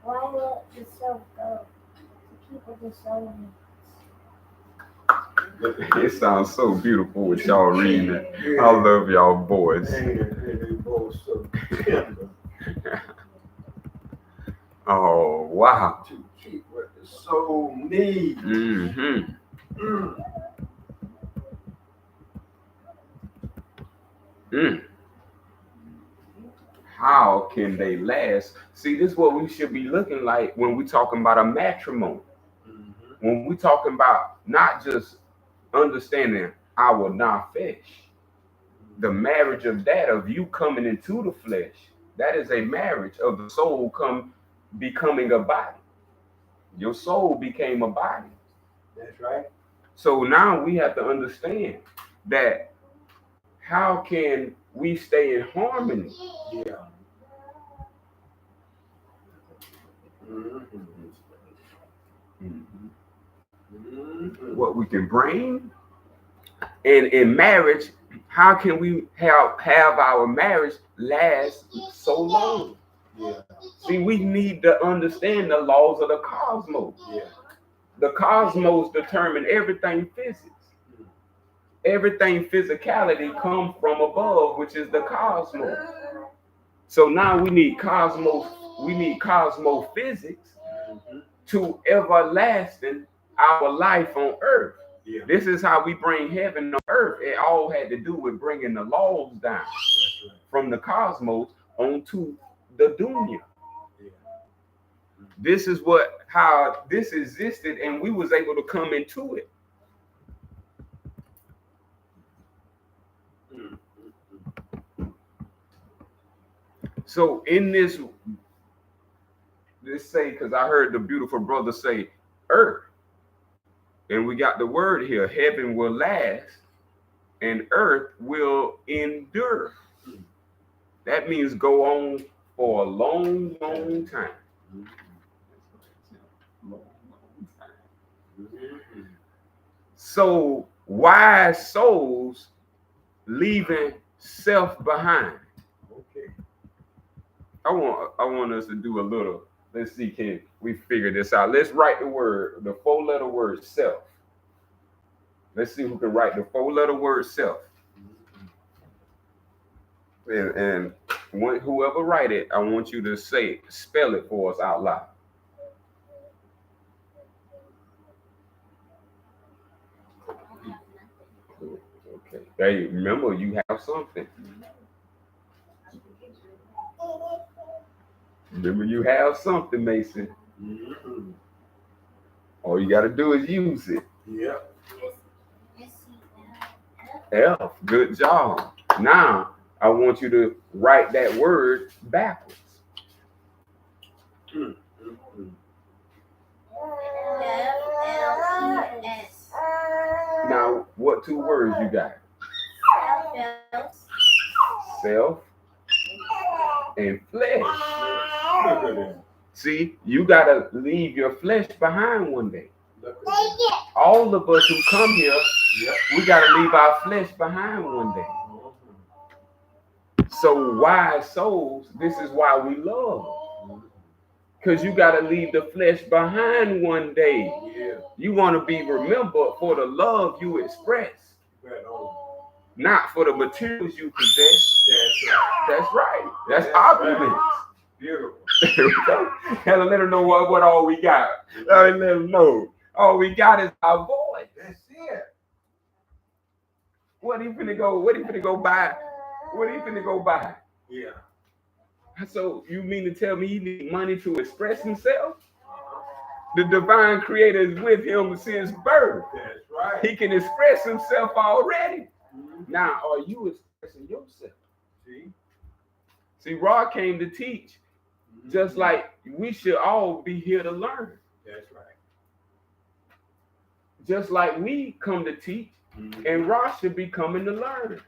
S3: Why let the self go to keep it discerning?
S1: It sounds so beautiful with y'all reading it. I love y'all boys. Oh, wow.
S2: To keep what the soul needs.
S1: how can they last? See, this is what we should be looking like when we talking about a matrimony. When we talking about not just understanding our nafesh, the marriage of that, of you coming into the flesh, that is a marriage of the soul becoming a body. Your soul became a body.
S2: That's right.
S1: So now we have to understand that how can we stay in harmony?
S2: Yeah. Mm-hmm.
S1: What we can bring, and in marriage, how can we have our marriage last so long?
S2: Yeah.
S1: See, we need to understand the laws of the cosmos.
S2: Yeah.
S1: The cosmos determine everything physics. Everything physicality comes from above, which is the cosmos. So now we need cosmophysics to everlasting our life on earth.
S2: Yeah.
S1: This is how we bring heaven on earth. It all had to do with bringing the laws down from the cosmos onto the dunya.
S2: Yeah.
S1: This is how this existed, and we was able to come into it. So in this say, because I heard the beautiful brother say earth, and we got the word here, heaven will last and earth will endure. That means go on for a long, long time. So wise souls leaving self behind.
S2: Okay.
S1: I want us to do a little. Let's see, can we figure this out? Let's write the 4-letter word self. Let's see who can write the 4-letter word self. And whoever write it, I want you to spell it for us out loud. Okay. Hey, remember you have something. Remember you have something, Mason. All you got to do is use it.
S2: Yeah.
S1: F. Good job. Now I want you to write that word backwards.
S3: F-L-E-S.
S1: Now, what 2 words you got? Self and flesh. See, you gotta leave your flesh behind one day. All of us who come here, we gotta leave our flesh behind one day. So wise souls, this is why we love. Because you gotta leave the flesh behind one day. You want to be remembered for the love you express, not for the materials you possess. That's right. That's opulence.
S2: Beautiful.
S1: Let them know what all we got. Let them know. All we got is our voice.
S2: That's it.
S1: What he finna go buy? What he finna go buy?
S2: Yeah.
S1: So you mean to tell me he needs money to express himself? The divine creator is with him since birth.
S2: That's right.
S1: He can express himself already. Now, are you expressing yourself? See, Rod came to teach, just like we should all be here to learn.
S2: That's right.
S1: Just like we come to teach, and Rod should be coming to learn.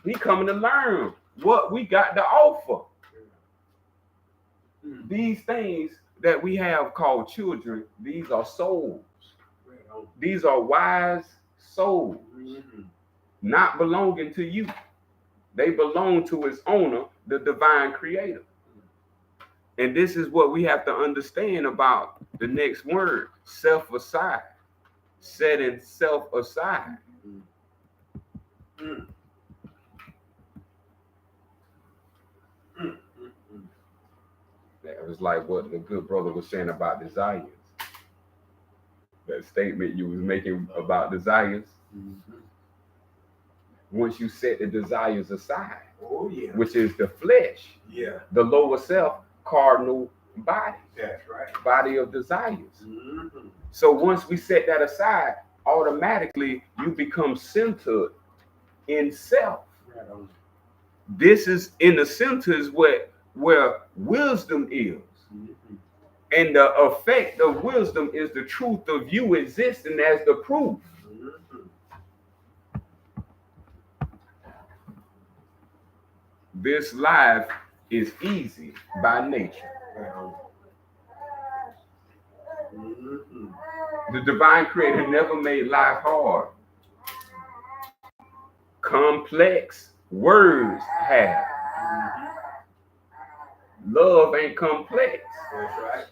S1: He coming to learn what we got to offer. These things that we have called children, these are souls. These are wise souls, not belonging to you. They belong to its owner, the divine creator. And this is what we have to understand about the next word, self aside, setting self aside. That was like what the good brother was saying about desires. That statement you was making about desires. once you set the desires aside,
S2: Oh, yeah.
S1: which is the flesh,
S2: Yeah,
S1: the lower self, cardinal body,
S2: that's right.
S1: body of desires.
S2: Mm-hmm.
S1: So once we set that aside, automatically you become centered in self.
S2: Right on.
S1: This is in the center is where wisdom is.
S2: Mm-hmm.
S1: And the effect of wisdom is the truth of you existing as the proof.
S2: Mm-hmm.
S1: This life is easy by nature.
S2: Right on. Mm-hmm.
S1: The divine creator never made life hard. Complex words have. Love ain't complex.
S2: That's right.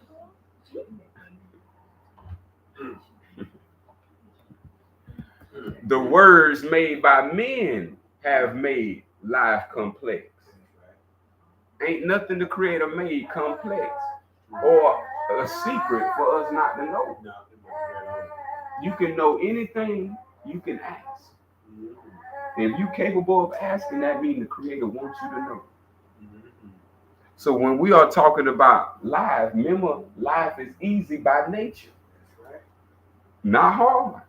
S1: The words made by men have made life complex. Ain't nothing the creator made complex or a secret for us not to know. You can know anything you can ask. If you're capable of asking, that means the creator wants you to know. So when we are talking about life, remember, life is easy by nature. Not hard.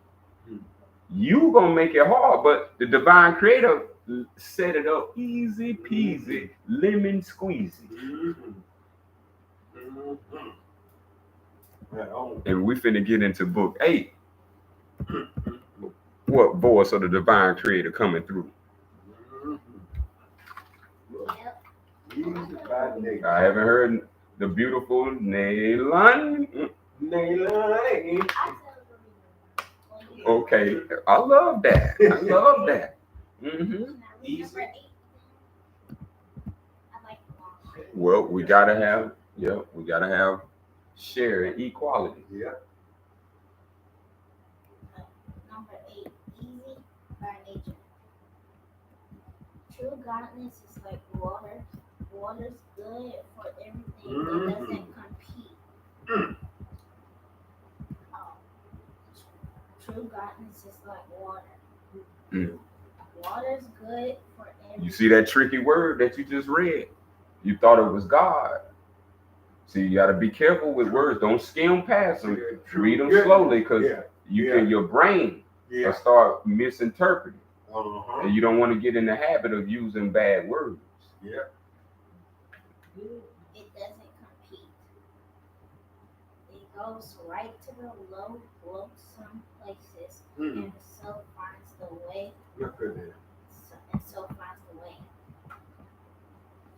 S1: You gonna make it hard, but the divine creator set it up easy peasy, lemon squeezy. And we finna get into book 8. What voice of the divine creator coming through? I haven't heard the beautiful Naylon. Okay, I love that. I love that.
S3: Easy.
S1: Well, we gotta have share and equality.
S2: Yeah.
S3: Number 8, easy by nature. True godliness is like water. Water's good for everything. It doesn't compete. True godliness is like water. Water's good for everything.
S1: You see that tricky word that you just read? You thought it was God. See, you got to be careful with words. Don't skim past them. Read them slowly, because your brain will start misinterpreting. And you don't want to get in the habit of using bad words.
S2: Yeah.
S3: It doesn't compete. It goes right to the low, lonesome places, and so finds the way.
S2: Look at that.
S3: And so finds the way.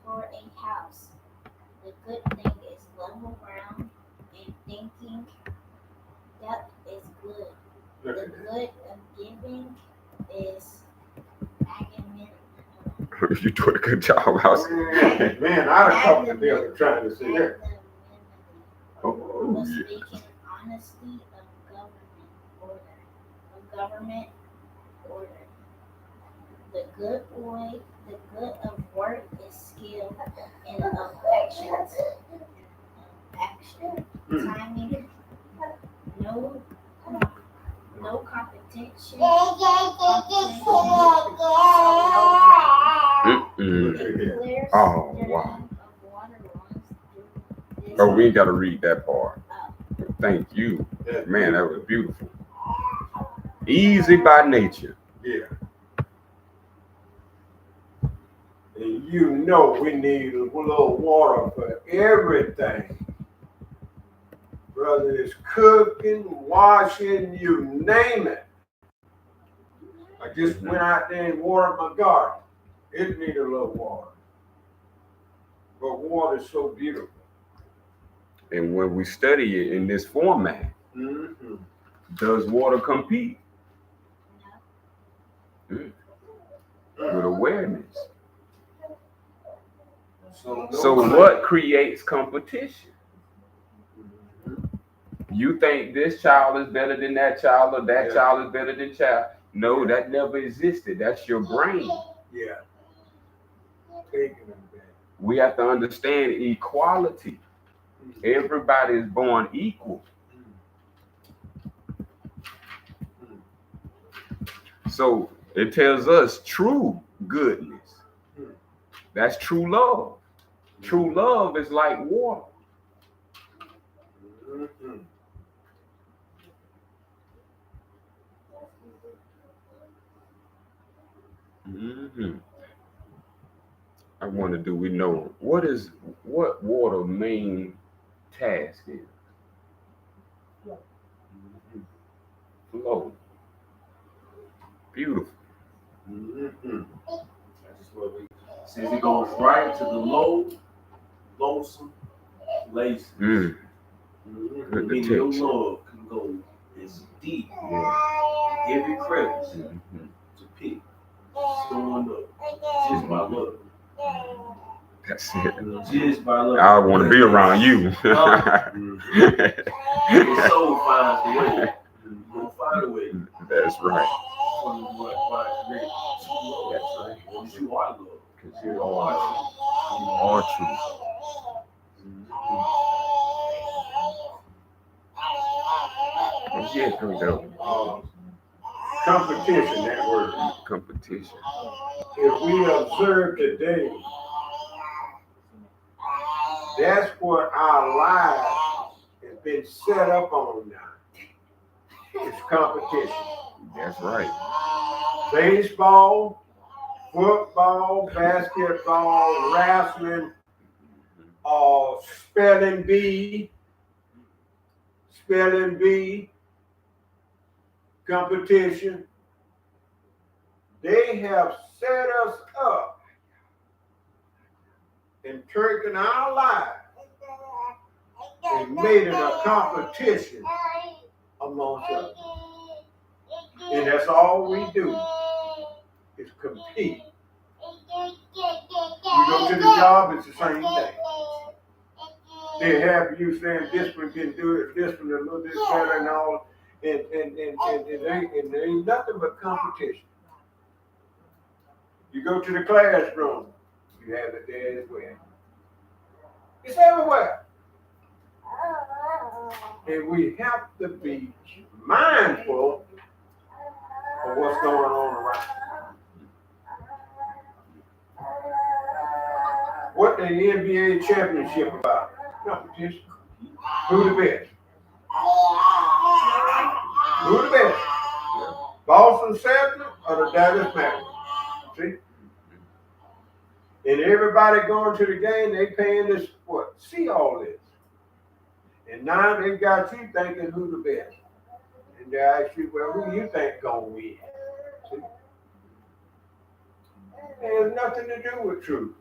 S3: For a house, the good thing is level ground, and thinking depth is good. The good of giving is magnanimity.
S1: You doing a good job, House.
S2: Man, I talked to them trying to say that.
S1: Oh,
S3: Speaking honesty of government order. The good of work is skill, and of action. Timing, no competition.
S1: Oh, wow. Oh, we ain't got to read that part. Thank you. Man, that was beautiful. Easy by nature.
S2: Yeah. And you know we need a little water for everything. Whether it's cooking, washing, you name it. I just went out there and watered my garden. It needed a little water. But water is so beautiful.
S1: And when we study it in this format, does water compete? With awareness. So what creates competition? You think this child is better than that child, or that child is better than child? No, that never existed. That's your brain.
S2: Yeah.
S1: We have to understand equality. Everybody is born equal. So It tells us true goodness. That's true love. True love is like water.
S2: Mhm.
S1: Hmm. I wonder, do we know what water main task is? Flow. Beautiful.
S2: Mhm.
S4: That's what we says it goes right to the lonesome places.
S1: Mm.
S2: Mhm.
S1: Good
S4: Meaning your
S1: detection.
S4: love can go as deep,
S1: Yeah.
S4: every crevice
S1: Hmm.
S4: to pick someone up just by love.
S1: That's it.
S4: Just by love.
S1: I want to be around you.
S4: Your soul finds the way. You're gonna find a way.
S1: That's right.
S4: That's right. Because you are love.
S1: Because you are true. Yeah,
S2: Competition, that word.
S1: competition.
S2: If we observe today, that's what our lives has been set up on now. It's competition.
S1: That's right.
S2: Baseball, football, basketball, wrestling, spelling bee, competition. They have set us up and taken our lives and made it a competition amongst us. And that's all we do is compete. You go to the job, it's the same thing. They have you saying this one can do it, this one a little bit better and all, and it ain't nothing but competition. You go to the classroom, you have it there as well. It's everywhere. And we have to be mindful of what's going on around. What the NBA championship about? Competition. Who the best? Who the best? Boston Celtics or the Dallas Mavericks? See? And everybody going to the game, they paying this what? See all this. And now they got you thinking who the best. And they ask you, well, who you think gonna win? See? It has nothing to do with truth.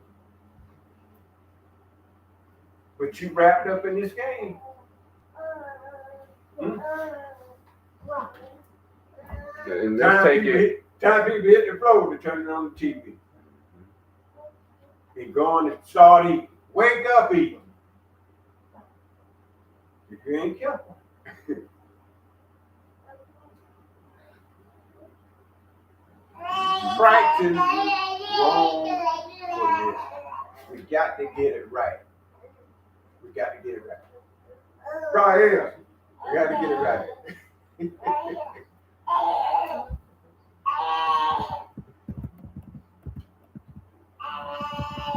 S2: But you wrapped up in this game.
S1: And let's take it.
S2: Time people hit the floor to turn it on the TV. And go on and start eating. Wake up eating. If you ain't careful. Practice wrong for this. We got to get it right. We got to get it right. Right here. We got to get it right.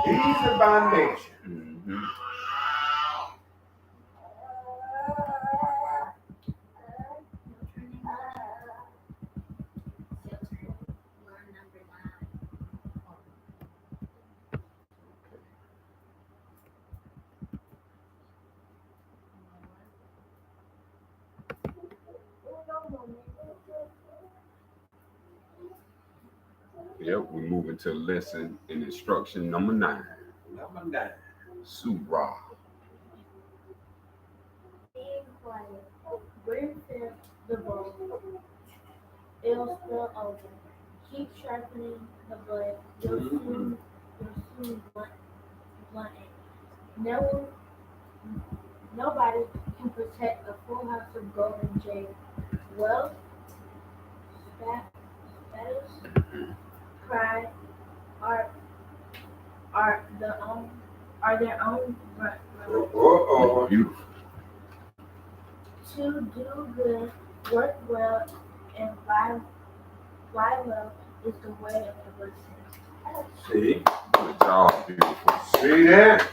S2: Easy by nature.
S1: Mm-hmm. Yep, we're moving to lesson in instruction number 9.
S2: Number 9.
S1: Surah.
S3: Being quiet. Bring forth the bowl. It'll spill over. Keep sharpening the blade. You'll soon blunt it. Nobody can protect a full house of gold and jade. Wealth, status, pride are their own
S1: Beautiful.
S3: to do good, work well, and fly well is the way of the blessing.
S2: See?
S1: Good job, beautiful.
S2: See that?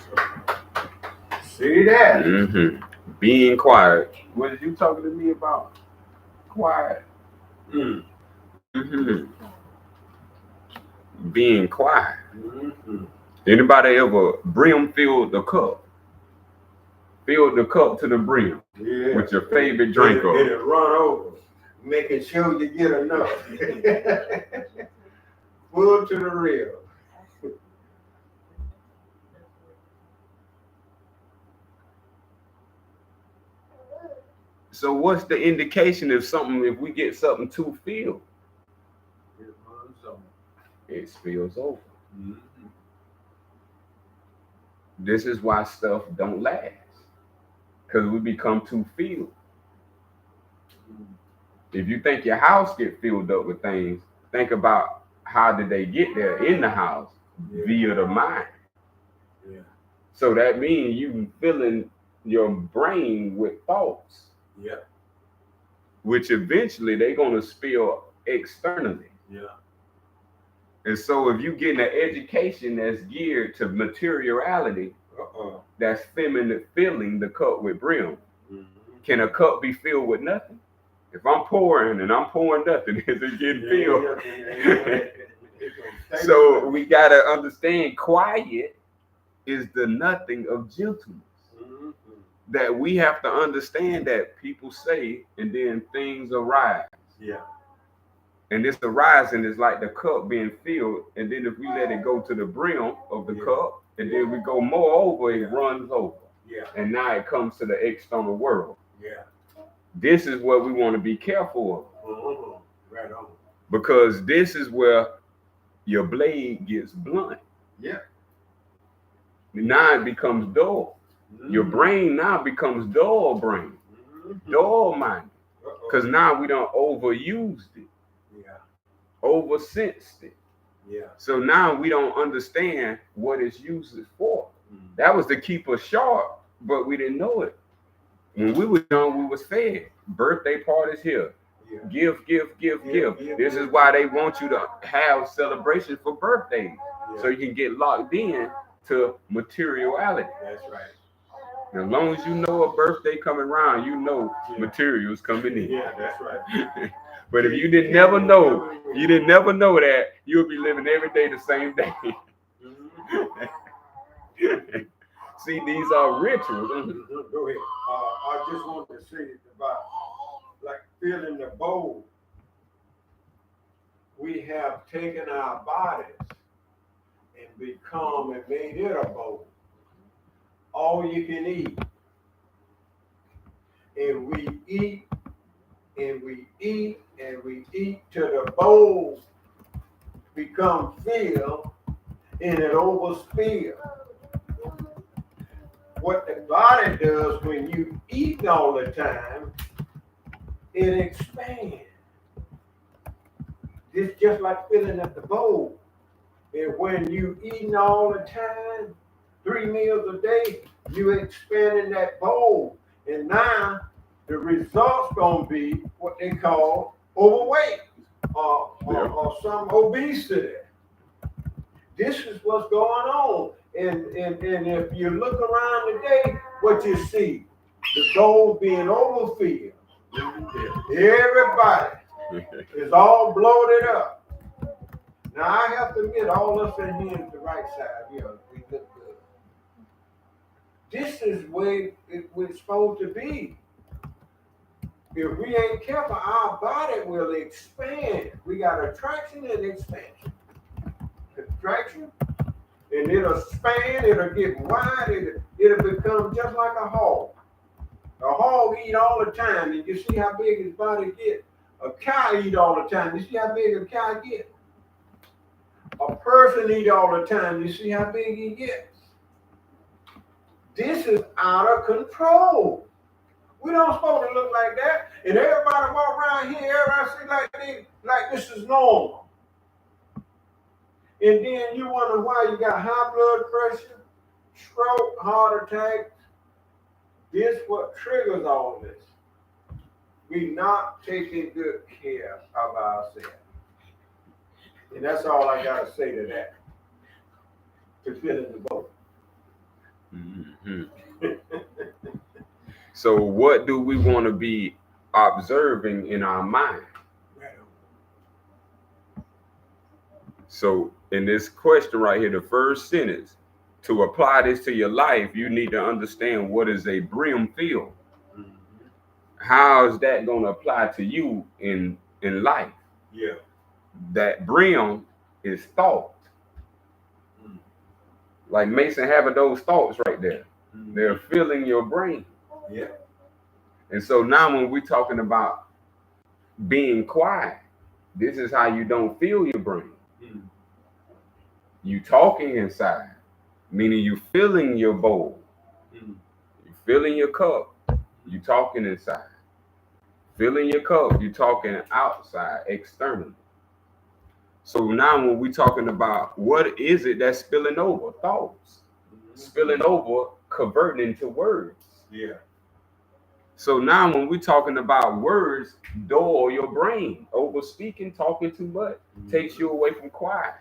S2: See that?
S1: Mm-hmm. Being quiet. What did you talking to me about? Quiet. Mm-hmm. Being quiet.
S2: Mm-hmm.
S1: Anybody ever brim filled the cup? Filled the cup to the brim
S2: Yeah.
S1: with your favorite drink of.
S2: It'll run over, making sure you get enough. Full to the rim.
S1: So what's the indication if we get something too filled?
S2: It runs over.
S1: It spills over.
S2: Mm-hmm.
S1: This is why stuff don't last. Because we become too filled. If you think your house get filled up with things, think about how did they get there in the house via the mind.
S2: Yeah.
S1: So that means you filling your brain with thoughts.
S2: Yeah.
S1: Which eventually they're gonna spill externally.
S2: Yeah.
S1: And so if you get an education that's geared to materiality, that's filling the cup with brim.
S2: Mm-hmm.
S1: Can a cup be filled with nothing? If I'm pouring and I'm pouring nothing, is it getting filled? So we gotta understand quiet is the nothing of gentleness.
S2: Mm-hmm.
S1: That we have to understand that people say and then things arise.
S2: Yeah.
S1: And this arising is like the cup being filled, and then if we let it go to the brim of the cup, and then we go more over, it runs over.
S2: Yeah.
S1: And now it comes to the external world.
S2: Yeah.
S1: This is what we want to be careful of.
S2: Mm-hmm. Right on.
S1: Because this is where your blade gets blunt.
S2: Yeah.
S1: Now it becomes dull. Mm-hmm. Your brain now becomes dull brain. Mm-hmm. Dull minded. Because now we don't overused it.
S2: Yeah.
S1: Oversensed it.
S2: Yeah.
S1: So now we don't understand what it's used for. Mm-hmm. That was to keep us sharp, but we didn't know it. When we were young, we was fed. Birthday parties here. Yeah. Give. This is why they want you to have celebration for birthdays. Yeah. So you can get locked in to materiality.
S2: That's right.
S1: As long as you know a birthday coming around, you know materials coming in.
S2: Yeah, that's right.
S1: But if you didn't never know that, you'll be living every day the same day. See, these are rituals.
S2: Go ahead. I just wanted to say about like filling the bowl. We have taken our bodies and become and made it a bowl. All you can eat. And we eat and we eat and we eat till the bowl becomes filled and it overspills. What the body does when you eat all the time, it expands. It's just like filling up the bowl. And when you eating all the time, 3 meals a day, you expanding that bowl. And now the result's gonna be what they call overweight or some obesity. This is what's going on. And if you look around today, what you see, the goal being overfilled. Everybody is all bloated up. Now I have to admit, all us in here is the right side. We look good. This is where we're supposed to be. If we ain't careful, our body will expand. We got attraction and expansion. Attraction, and it'll span, it'll get wide, it'll become just like a hog. A hog eat all the time, and you see how big his body gets. A cow eat all the time, you see how big a cow gets. A person eat all the time, you see how big he gets. This is out of control. We don't supposed to look like that, and everybody walk around here, everybody see like this is normal. And then you wonder why you got high blood pressure, stroke, heart attack. This what triggers all this. We not taking good care of ourselves. And that's all I gotta say to that. To fill in the boat.
S1: Mm-hmm. So what do we want to be observing in our mind? So in this question right here, the first sentence, to apply this to your life, you need to understand what is a brim field.
S2: Mm-hmm.
S1: How is that going to apply to you in life?
S2: Yeah.
S1: That brim is thought.
S2: Mm.
S1: Like Mason having those thoughts right there.
S2: Mm-hmm.
S1: They're filling your brain.
S2: Yeah.
S1: And so now when we're talking about being quiet, this is how you don't fill your brain.
S2: Mm.
S1: You talking inside, meaning you filling your bowl.
S2: Mm.
S1: You filling your cup, you talking inside. Filling your cup, you talking outside, externally. So now when we're talking about what is it that's spilling over? Thoughts. Mm-hmm. Spilling over, converting into words.
S2: Yeah.
S1: So now when we're talking about words, dull your brain. Over speaking, talking too much, takes you away from quiet.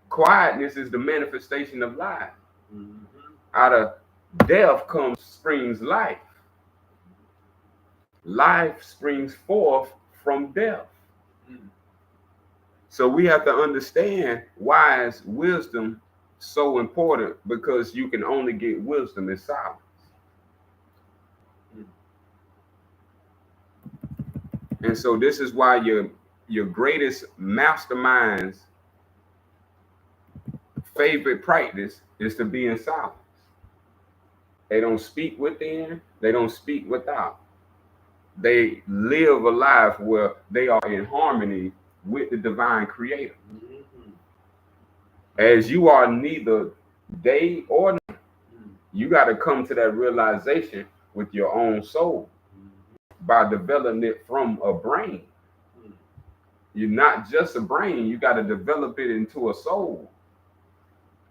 S1: Quietness is the manifestation of life. Mm-hmm. Out of death springs life. Life springs forth from death. Mm-hmm. So we have to understand why is wisdom so important, because you can only get wisdom in silence. And so this is why your greatest mastermind's favorite practice is to be in silence. They don't speak within, they don't speak without. They live a life where they are in harmony with the divine creator. Mm-hmm. As you are neither day or night, you got to come to that realization with your own soul by developing it from a brain. You're not just a brain, you got to develop it into a soul.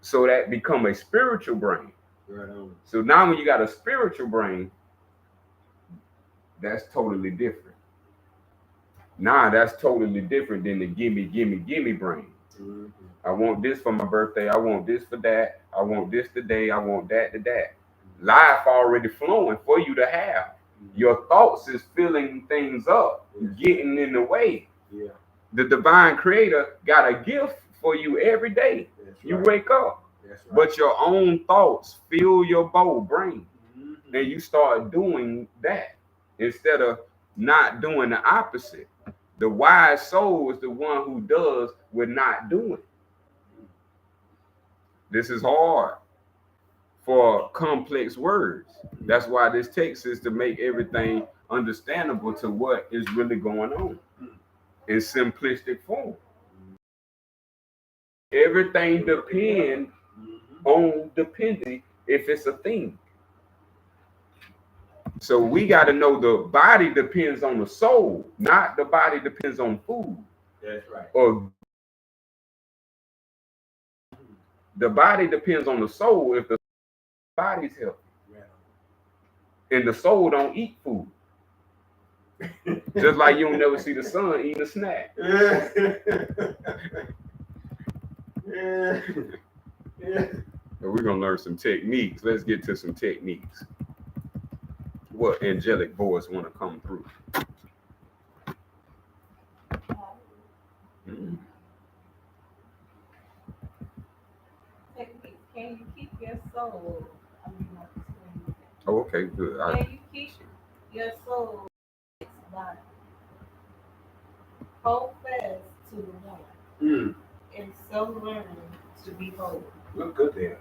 S1: So that become a spiritual brain. Right on. So now when you got a spiritual brain, that's totally different. Nah, that's totally different than the gimme brain. Mm-hmm. I want this for my birthday. I want this for that. I want this today. I want that to that. Mm-hmm. Life already flowing for you to have. Mm-hmm. Your thoughts is filling things up, getting in the way. Yeah. The divine creator got a gift for you every day. That's you right. Wake up. That's right. But your own thoughts fill your brain. Mm-hmm. And you start doing that instead of not doing the opposite. The wise soul is the one who does with not doing. This is hard for complex words. That's why this text is to make everything understandable to what is really going on in simplistic form. Everything depends on dependency if it's a thing. So we got to know the body depends on the soul, not the body depends on food. That's right. Or the body depends on the soul if the body's healthy. Yeah. And the soul don't eat food. Just like you don't never see the sun eating a snack. Yeah. Yeah. Yeah. So we're gonna learn some techniques. Let's get to some techniques. What angelic voice want to come through? Mm.
S5: Can you keep your soul?
S1: Oh, okay, good.
S5: Can you keep your soul body? Hold fast to the one, and so learn to be whole.
S2: Look good there.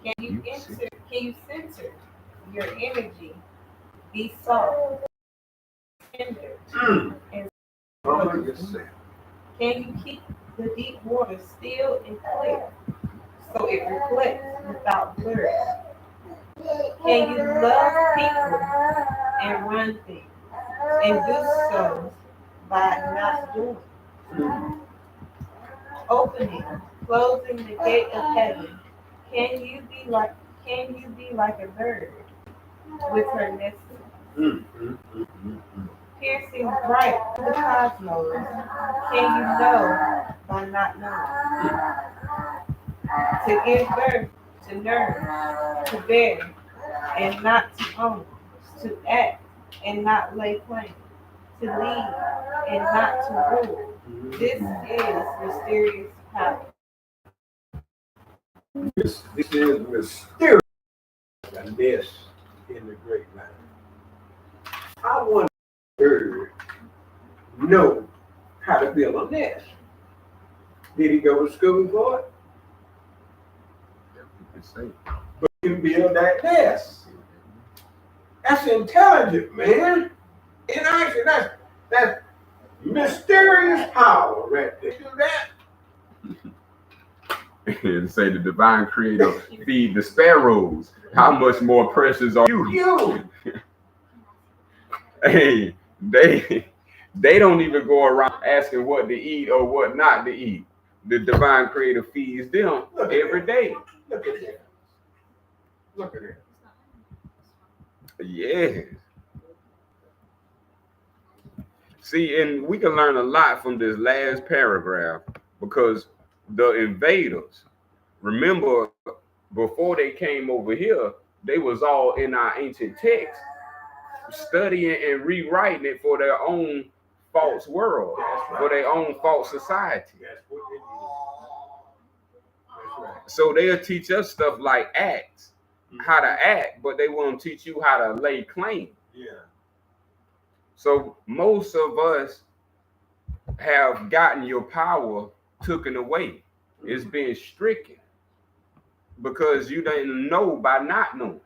S5: Can you center your energy? Be soft, tender, and can you keep the deep water still and clear so it reflects without blur? Can you love people and run things and do so by not doing? Opening, closing the gate of heaven. Can you be like a bird with her nest? piercing bright through the cosmos. Can you know by not knowing? To give birth, to nurse, to bear, and not to own, to act and not lay claim, to lead and not to rule. This is mysterious power.
S2: This is mysterious. A nest in the grapevine. I want to bird know how to build a nest. Did he go to school for it? But he can build that nest. That's intelligent, man. And actually, that's mysterious power right there. Do that.
S1: And say the divine creator feed the sparrows. How much more precious are you?
S2: You.
S1: Hey, they don't even go around asking what to eat or what not to eat. The divine creator feeds them every day.
S2: Look at that. Look at that.
S1: Yeah. See, and we can learn a lot from this last paragraph because the invaders, remember, before they came over here, they was all in our ancient text, studying and rewriting it for their own false world, for their own false society.
S2: That's what it is. That's right.
S1: So they'll teach us stuff like acts, how to act, but they won't teach you how to lay claim.
S2: Yeah.
S1: So most of us have gotten your power taken away. It's been stricken because you didn't know by not knowing.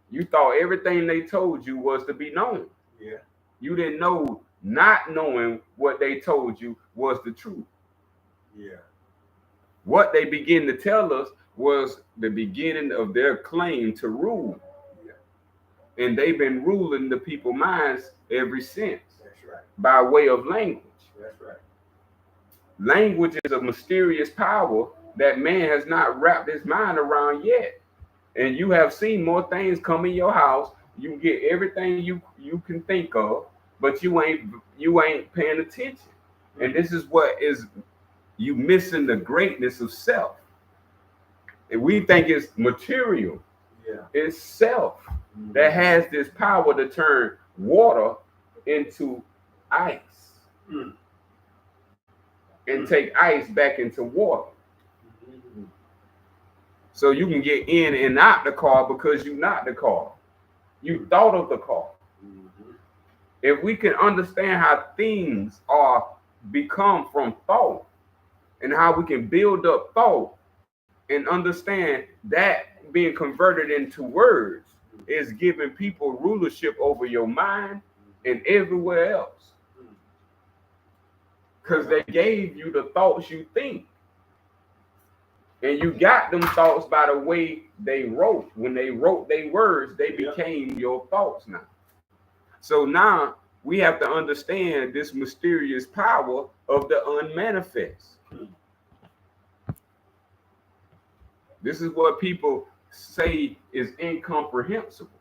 S1: You thought everything they told you was to be known.
S2: Yeah.
S1: You didn't know not knowing what they told you was the truth.
S2: Yeah.
S1: What they begin to tell us was the beginning of their claim to rule. Yeah. And they've been ruling the people's minds ever since.
S2: That's right.
S1: By way of language.
S2: That's right.
S1: Language is a mysterious power that man has not wrapped his mind around yet. And you have seen more things come in your house. You get everything you can think of, but you ain't paying attention. And this is what is you missing the greatness of self. And we think it's material.
S2: Yeah.
S1: It's self that has this power to turn water into ice. And take ice back into water. So you can get in and out the car because you're not the car. You thought of the car. If we can understand how things are become from thought and how we can build up thought and understand that being converted into words is giving people rulership over your mind and everywhere else. Because they gave you the thoughts you think. And you got them thoughts by the way they wrote. When they wrote their words, they became your thoughts now. So now we have to understand this mysterious power of the unmanifest. This is what people say is incomprehensible.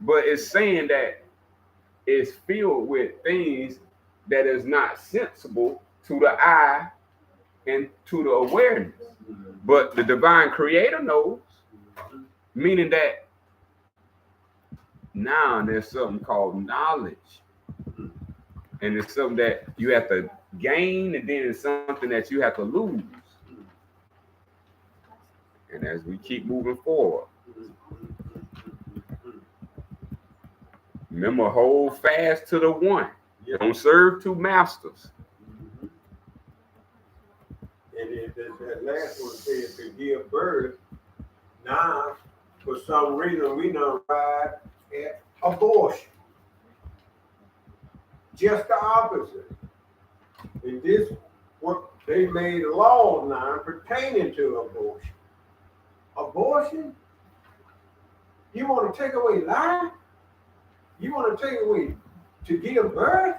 S1: But it's saying that it's filled with things that is not sensible to the eye and to the awareness. But the divine creator knows, meaning that now there's something called knowledge. And it's something that you have to gain, and then it's something that you have to lose. And as we keep moving forward, remember, hold fast to the one. Don't serve two masters.
S2: And that last one says to give birth. Now, for some reason, we don't ride at abortion. Just the opposite. And this, what they made laws now pertaining to abortion. Abortion? You want to take away life? You want to take away to give birth?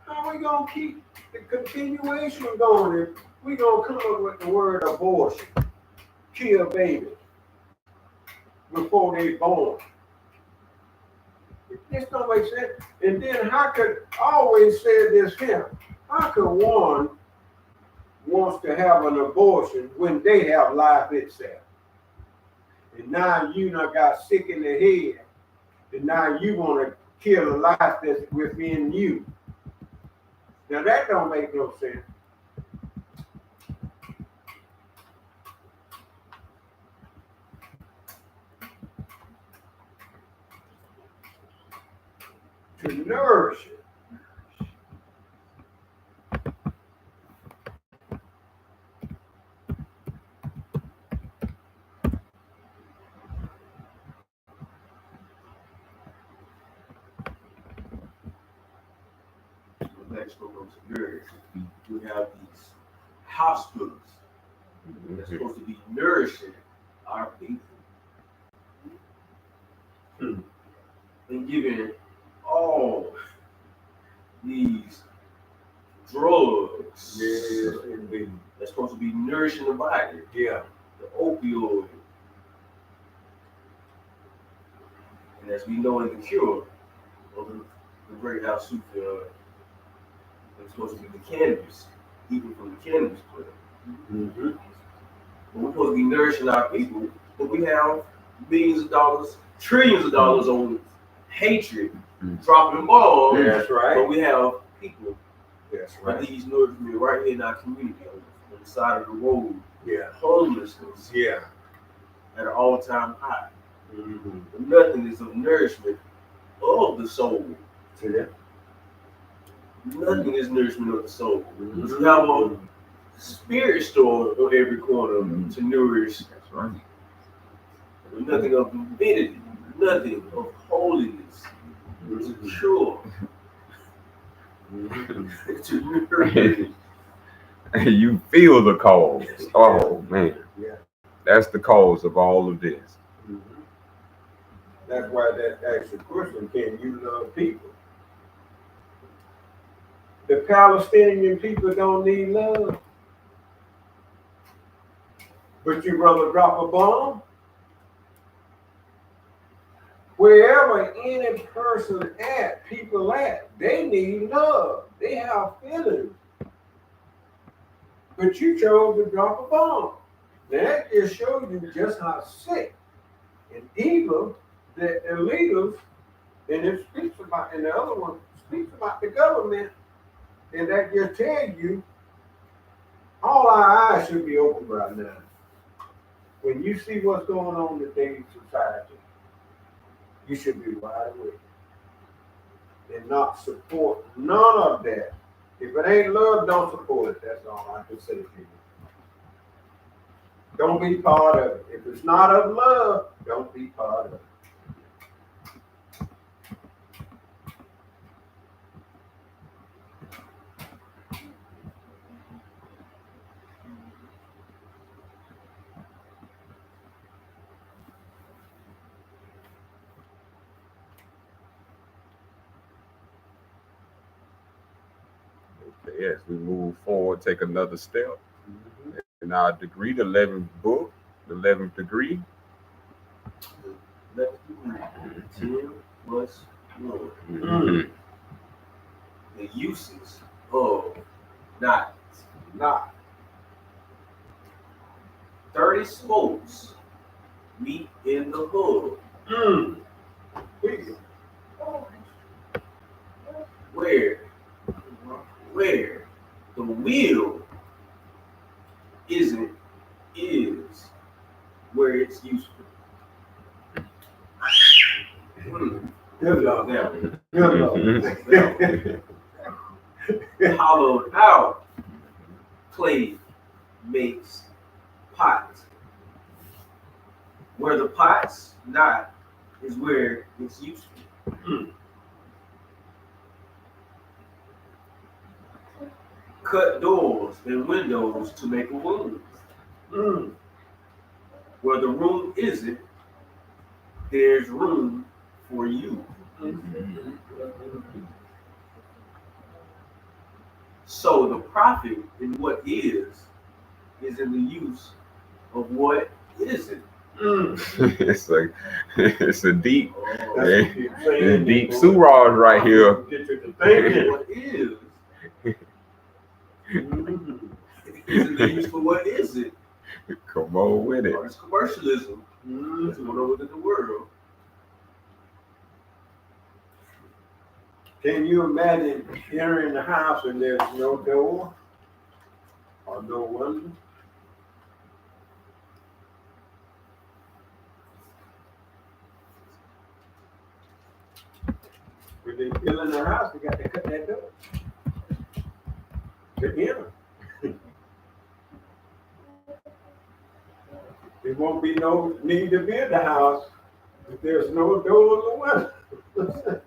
S2: How are we going to keep the continuation going if we're going to come up with the word abortion? Kill baby. before they born. This don't make sense. And then how could, I always said this here, how could one wants to have an abortion when they have life itself? And now you done got sick in the head, and now you want to kill a life that's within you. Now that don't make no sense. To nourish it.
S4: Next one goes to nourish. We have these hospitals that's supposed to be nourishing our people and giving all these drugs that's supposed to be nourishing the body.
S2: Yeah.
S4: The opioid. And as we know in the cure of the great Al-Sufian, it's supposed to be the cannabis, even from the cannabis plant.
S2: Mm-hmm.
S4: But we're supposed to be nourishing our people, but we have billions of dollars, trillions of dollars on hatred, dropping bombs.
S2: That's right.
S4: But we have people
S2: That's
S4: with
S2: right.
S4: these nourishment right here in our community, on the side of the road,
S2: Yeah.
S4: homelessness
S2: Yeah.
S4: at an all-time high.
S2: Mm-hmm.
S4: But nothing is of nourishment of the soul.
S2: Yeah.
S4: Nothing is nourishment of the soul.
S2: Mm-hmm.
S4: We have a spirit store on every corner to nourish.
S1: That's right.
S4: But nothing of divinity, nothing of holiness, to cure, to nourish.
S1: You feel the cause. Oh man.
S2: Yeah.
S1: That's the cause of all of this.
S2: Mm-hmm. That's why that asks the question, can you love people? The Palestinian people don't need love. But you rather drop a bomb? Wherever any person at, people at, they need love. They have feelings. But you chose to drop a bomb. Now that just shows you just how sick and evil the leaders, and it speaks about, and the other one speaks about the government, and that just tells you all our eyes should be open right now. When you see what's going on in today's society, you should be wide awake and not support none of that. If it ain't love, don't support it. That's all I can say to you. Don't be part of it. If it's not of love, don't be part of it.
S1: Yes, we move forward, take another step.
S2: Mm-hmm.
S1: In our degree, the 11th book, the 11th degree.
S4: 10 plus 1.
S1: Mm-hmm.
S4: The uses of not 30 spokes meet in the hub. Where the wheel isn't is where it's useful.
S2: Good luck.
S4: Now,
S2: Good luck.
S4: hollowed out clay makes pots. Where the pot's not is where it's useful. Cut doors and windows to make a room. Where the room isn't, there's room for you. So the profit in what is in the use of what isn't.
S1: It's a deep,
S2: That's what you're saying.
S1: deep suraj right here.
S2: Get you to thinking.
S4: What is?
S2: Mhm.
S4: Is it used for what is it?
S1: Come on with it.
S4: Or it's commercialism. That's going on within the world.
S2: Can you imagine entering the house and there's no door or no window? When they build in the house, they got to cut that door to enter. There won't be no need to build the house if there's no door or window.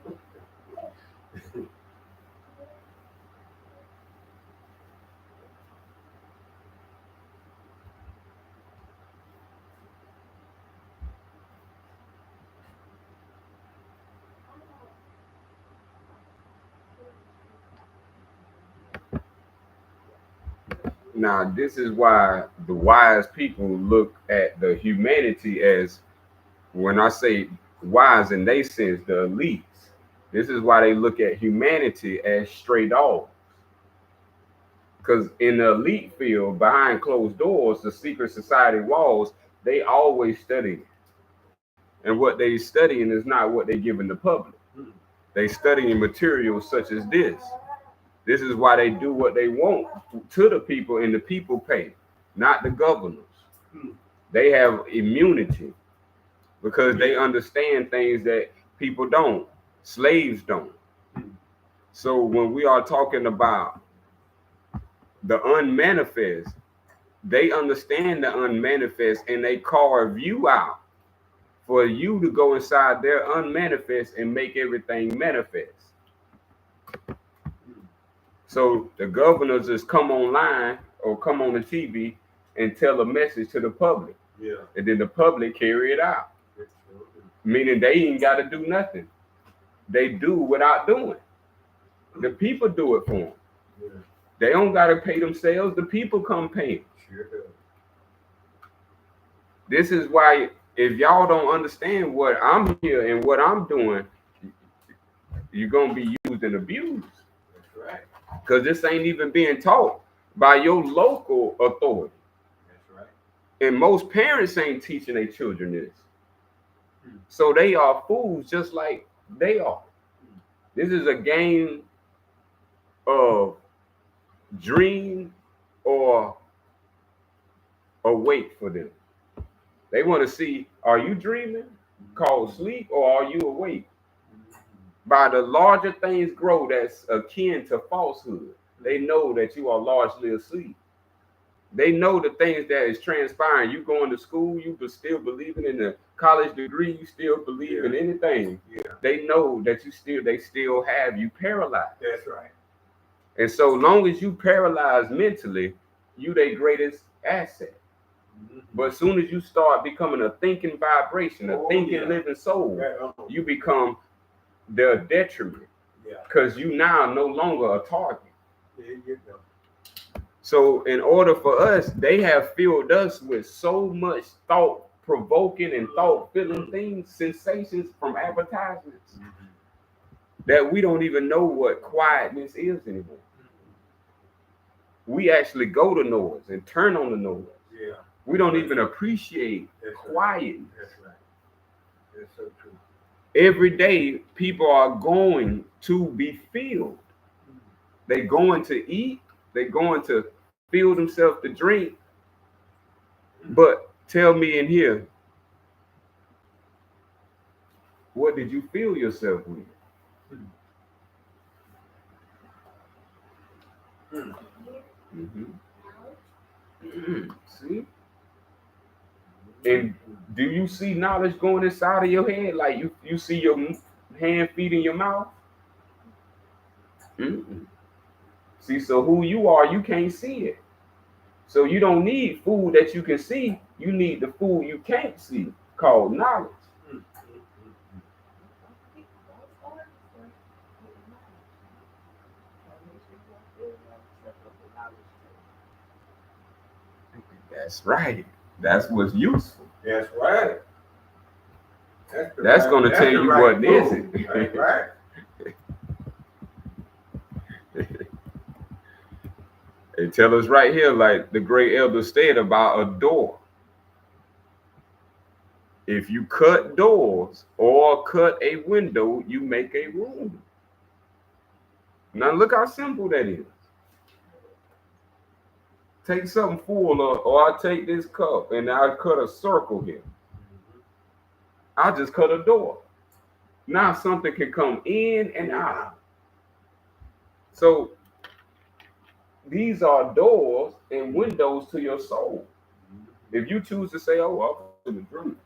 S1: Now, this is why the wise people look at the humanity as, when I say wise in their sense, the elites. This is why they look at humanity as stray dogs. Because in the elite field, behind closed doors, the secret society walls, they always study. And what they studying is not what they giving the public. They studying materials such as this. This is why they do what they want to the people, and the people pay, not the governors. They have immunity because they understand things that people don't. Slaves don't. So when we are talking about the unmanifest, they understand the unmanifest and they carve you out for you to go inside their unmanifest and make everything manifest. So the governors just come online or come on the TV and tell a message to the public.
S2: Yeah.
S1: And then the public carry it out. Meaning they ain't got to do nothing. They do without doing. The people do it for them.
S2: Yeah.
S1: They don't got to pay themselves. The people come pay them.
S2: Sure.
S1: This is why if y'all don't understand what I'm here and what I'm doing, you're going to be used and abused.
S2: That's right.
S1: Because this ain't even being taught by your local authority.
S2: That's right.
S1: And most parents ain't teaching their children this. So they are fools just like they are. This is a game of dream or awake for them. They want to see, are you dreaming, called sleep, or are you awake? By the larger things grow that's akin to falsehood, they know that you are largely asleep. They know the things that is transpiring. You going to school, you still believing in the college degree, you still believe in anything.
S2: Yeah.
S1: They know that they still have you paralyzed.
S2: That's right.
S1: And so long as you paralyzed mentally, you their greatest asset. But as soon as you start becoming a thinking vibration, a thinking living soul, you become their detriment. Because you now no longer a target.
S2: There you go.
S1: So in order for us, they have filled us with so much thought-provoking and thought-filling things, sensations from advertisements, that we don't even know what quietness is anymore. We actually go to noise and turn on the noise.
S2: Yeah.
S1: We don't even appreciate quietness.
S2: That's right. That's so true.
S1: Every day, people are going to be filled. They going to eat. They going to fill themselves to drink. But tell me in here, what did you fill yourself with? See? And do you see knowledge going inside of your head? Like you see your hand, feet in your mouth? See, so who you are, you can't see it. So you don't need food that you can see. You need the food you can't see, called knowledge. That's right. That's what's useful.
S2: That's right.
S1: That's going to tell you what is it.
S2: That's right.
S1: They tell us right here, like the great elder said about a door. If you cut doors or cut a window, you make a room. Now look how simple that is. Take something full of, or I take this cup and I cut a circle here. I just cut a door. Now something can come in and out. So these are doors and windows to your soul. If you choose to say, oh, I'm going to drink.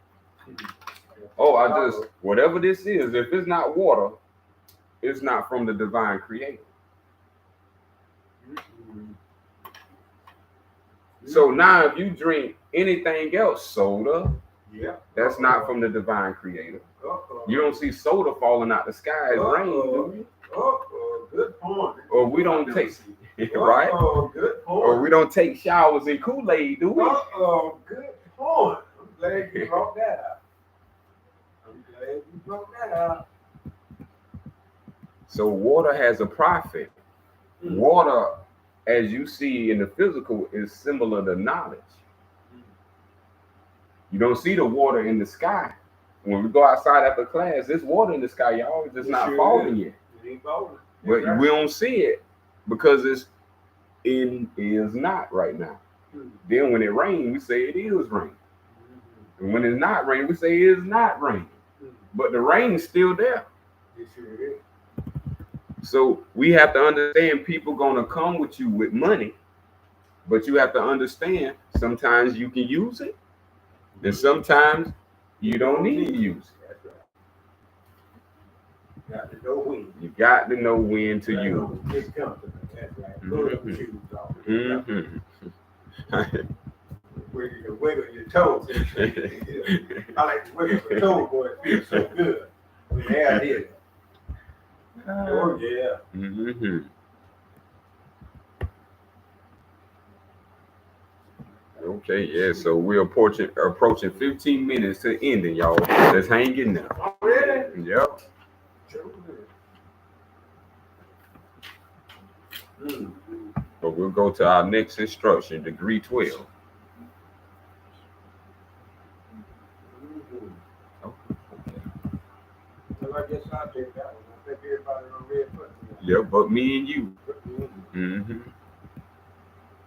S1: Oh, I just, whatever this is, if it's not water, it's not from the divine creator. So now if you drink anything else, soda, that's not from the divine creator. You don't see soda falling out the sky as rain, do you?
S2: Good point.
S1: Or we don't take, right?
S2: Good point.
S1: Or we don't take showers in Kool-Aid, do we?
S2: Good point. I'm glad you brought that up.
S1: So water has a profit. Water, as you see in the physical, is similar to knowledge. You don't see the water in the sky. When we go outside after class, there's water in the sky, y'all. It's just not falling yet.
S2: It ain't falling.
S1: But we don't see it because it is not right now. Then when it rains, we say it is rain. And when it's not raining, we say it is not rain. But the rain is still there.
S2: It sure is.
S1: So we have to understand people gonna come with you with money, but you have to understand sometimes you can use it, and sometimes you don't need to use it.
S2: That's right. Got to know when.
S1: You got to know when to use it.
S2: It's comfortable. That's right. Pull up your shoes off. Where you can wiggle your toes. I like to wiggle my toes, boy. It feels so good. When they have it. Oh yeah.
S1: Okay, yeah. So we're approaching 15 minutes to ending, y'all. Let's hang in there.
S2: Already?
S1: Yep. But we'll go to our next instruction, degree 12.
S2: Well, I guess I'll take that one. I think everybody on red button.
S1: Yeah, but me and you.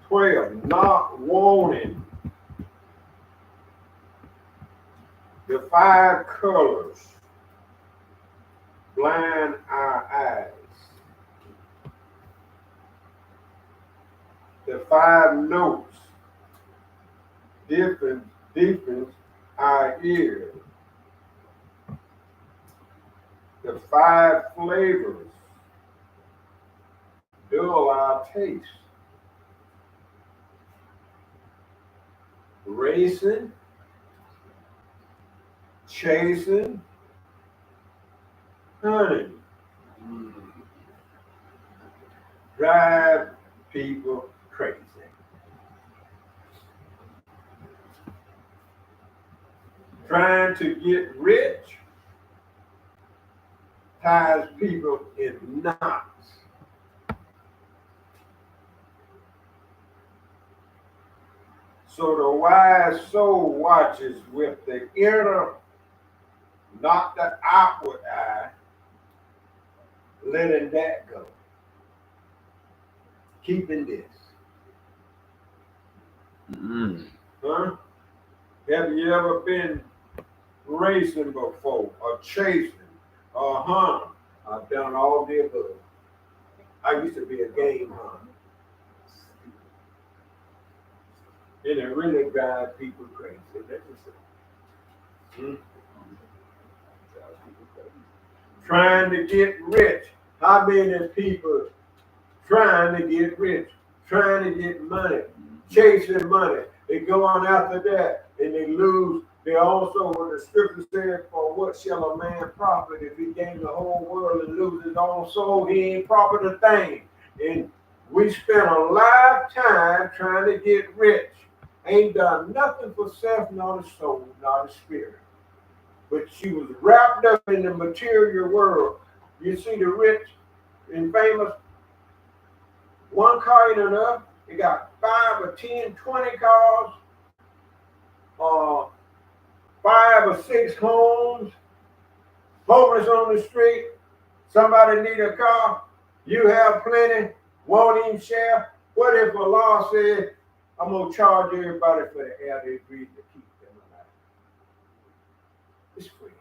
S2: 12, not wanting. The 5 colors blind our eyes. The 5 notes deafens our ears. The 5 flavors dull our taste. Racing, chasing, hunting, drive people crazy. Trying to get rich ties people in knots. So the wise soul watches with the inner, not the outward eye, letting that go. Keeping this. Huh? Have you ever been racing before or chasing or hunting? I've done all the above. I used to be a game hunter. And it really drives people crazy. Trying to get rich. How many people trying to get rich, trying to get money, chasing money? They go on after that and they lose. They also, what the scripture said, for what shall a man profit if he gains the whole world and loses his own soul? He ain't profit a thing. And we spent a lifetime trying to get rich. ain't done nothing for self, nor the soul, nor the spirit. But she was wrapped up in the material world. You see the rich and famous, one car ain't enough. They got 5 or 10, 20 cars, uh, 5 or 6 homes, homeless on the street. Somebody need a car, you have plenty, won't even share. What if Allah said, I'm going to charge everybody for the air they breathe to keep them alive? It's free.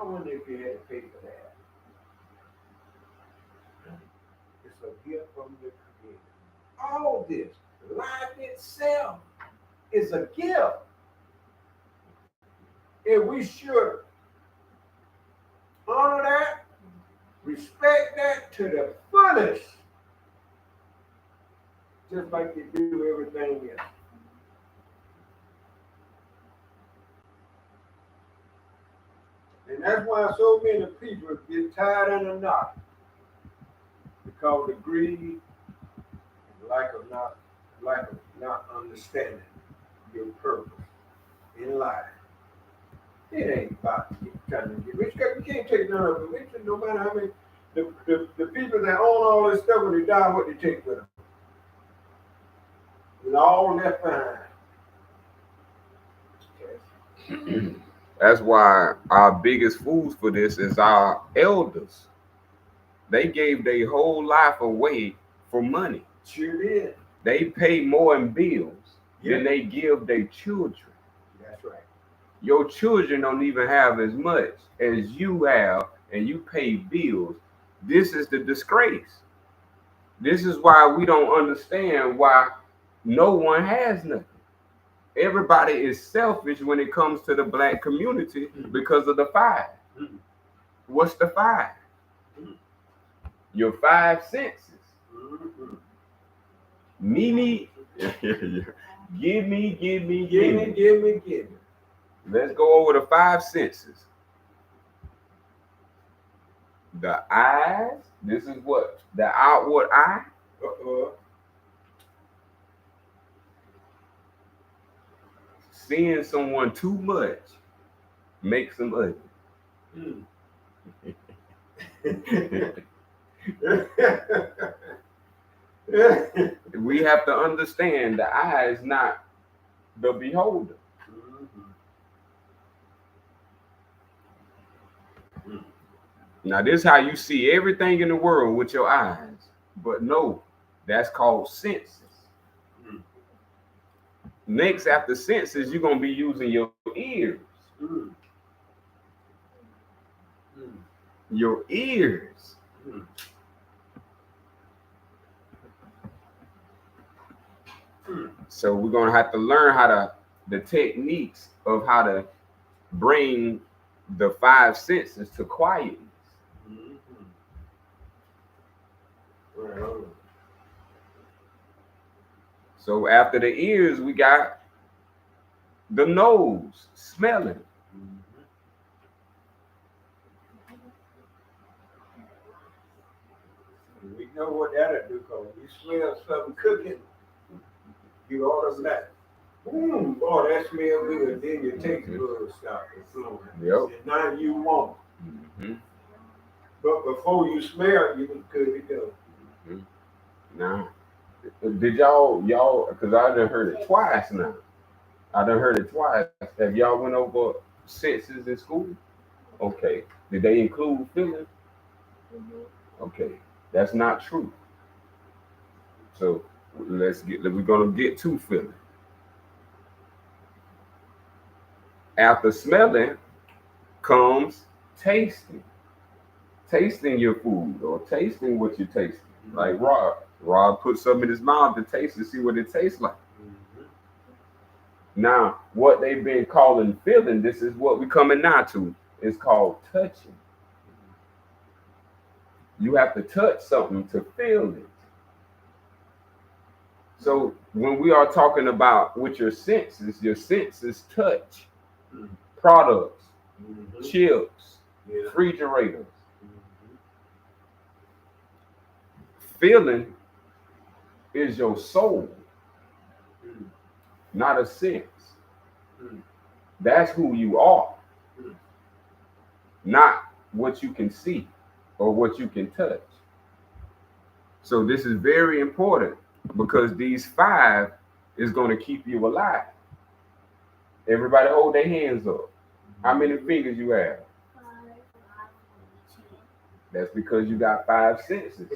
S2: I wonder if you had to pay for that. It's a gift from the Creator. All this, life itself, is a gift. And we should honor that, respect that to the fullest, just like you do everything else. And that's why so many people get tired in the knot, because of greed and lack of not understanding your purpose in life. It ain't about trying to get rich. You can't take none of it with you, no matter how many. The people that own all this stuff, when they die, what they take with them? And all left behind. Okay.
S1: That's why our biggest fools for this is our elders. They gave their whole life away for money.
S2: Sure did.
S1: They pay more in bills than they give their children.
S2: That's right.
S1: Your children don't even have as much as you have, and you pay bills. This is the disgrace. This is why we don't understand why no one has nothing. Everybody is selfish when it comes to the black community because of the 5. What's the 5? Your 5 senses. Me. Give me. Let's go over the 5 senses. The eyes. This is what? The outward eye. Seeing someone too much makes them ugly. We have to understand the eye is not the beholder. Now, this is how you see everything in the world with your eyes. But no, that's called senses. Next, after senses, you're going to be using your ears. Your ears. So we're going to have to learn the techniques of how to bring the 5 senses to quietness. So after the ears, we got the nose, smelling.
S2: We know what that'll do, because you smell something cooking, you order that. Boy, that smell good. Then your taste buds start flowing.
S1: Yep.
S2: And now you want. But before you smell, you was good to go.
S1: Now, did y'all, because I done heard it twice now. Have y'all went over senses in school? Okay. Did they include feeling? Okay. That's not true. So we're gonna get to feeling. After smelling comes tasting. Tasting your food or tasting what you're tasting. Like Rob put something in his mouth to taste and see what it tastes like. Now, what they've been calling feeling, this is what we're coming now to. It's called touching. You have to touch something to feel it. So when we are talking about with your senses touch products, chips, refrigerators. Feeling is your soul. not a sense. That's who you are, not what you can see or what you can touch. So this is very important because these 5 is going to keep you alive. Everybody hold their hands up. How many fingers you have?
S3: 5, 10.
S1: That's because you got 5 senses.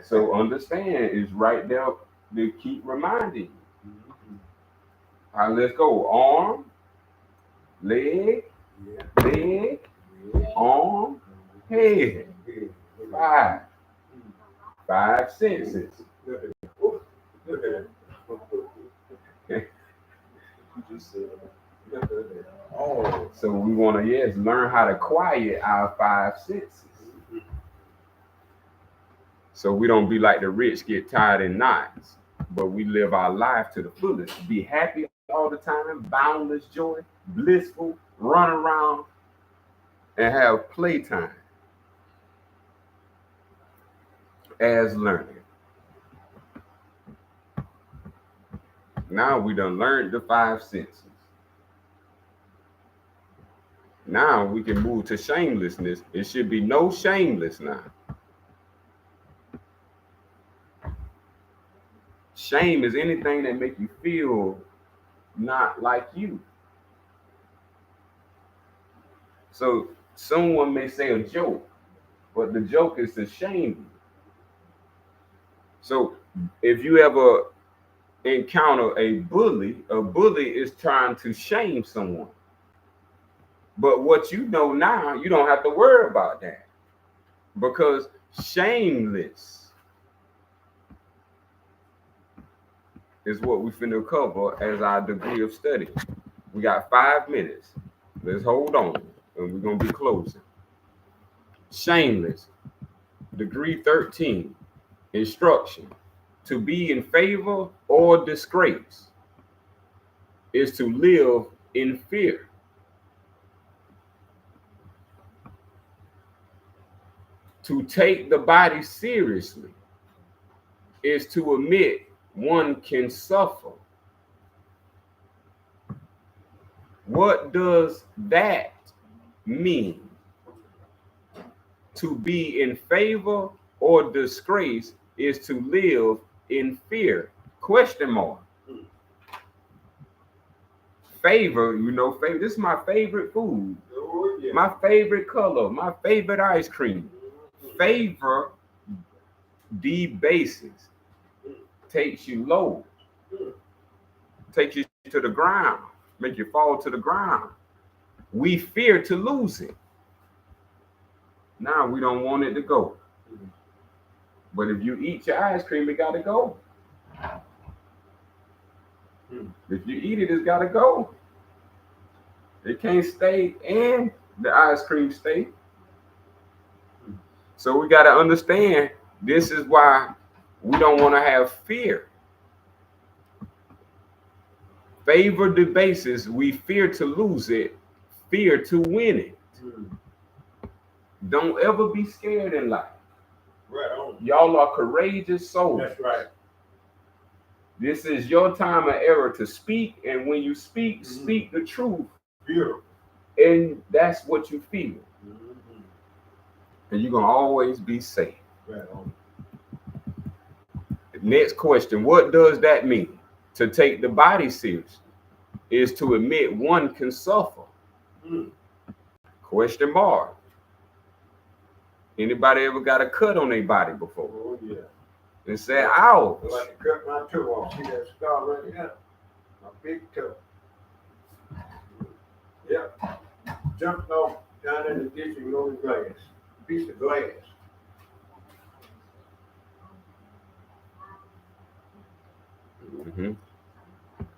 S1: So understand is right there to keep reminding you. All right, let's go. Arm, leg, leg, arm, head. 5. 5 senses. So we want to learn how to quiet our 5 senses. So we don't be like the rich, get tired in knots, but we live our life to the fullest. Be happy all the time, boundless joy, blissful, run around, and have playtime as learning. Now we done learned the 5 senses. Now we can move to shamelessness. It should be no shameless now. Shame is anything that make you feel not like you. So someone may say a joke, but the joke is to shame you. So if you ever encounter a bully is trying to shame someone. But what you know now, you don't have to worry about that. Because shameless is what we finna cover as our degree of study. We got 5 minutes. Let's hold on, and we're gonna be closing. Shameless, degree 13, instruction. To be in favor or disgrace is to live in fear. To take the body seriously is to admit one can suffer. What does that mean? To be in favor or disgrace is to live in fear. Question mark. Favor, favor. This is my favorite food. My favorite color. My favorite ice cream. Favor debases, takes you low, takes you to the ground, make you fall to the ground. We fear to lose it. Now we don't want it to go. But if you eat your ice cream, it got to go. If you eat it, it's got to go. It can't stay and the ice cream stay. So we got to understand this is why we don't want to have fear. Favor the basis, we fear to lose it, fear to win it. Don't ever be scared in life.
S2: Right on.
S1: Y'all are courageous souls.
S2: That's right.
S1: This is your time of error to speak, and when you speak, speak the truth.
S2: Beautiful.
S1: And that's what you feel. And you're going to always be safe.
S2: Right on.
S1: Next question, what does that mean? To take the body seriously is to admit one can suffer. Question mark. Anybody ever got a cut on their body before?
S2: Oh, yeah.
S1: And said, ouch.
S2: I like to cut my toe off. See that scar right there? My big toe. Yep. Jumped off down in the ditch and over the glass. Piece of glass.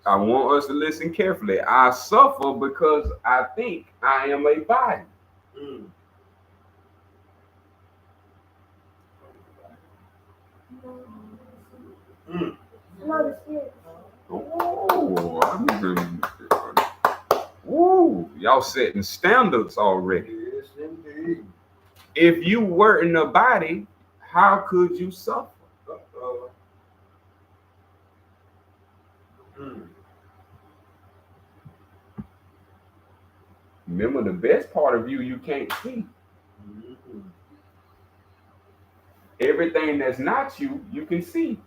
S1: I want us to listen carefully. I suffer because I think I am a body. Oh, y'all setting standards already.
S2: Yes, indeed.
S1: If you were in a body, how could you suffer? Remember, the best part of you can't see. Everything that's not you, you can see.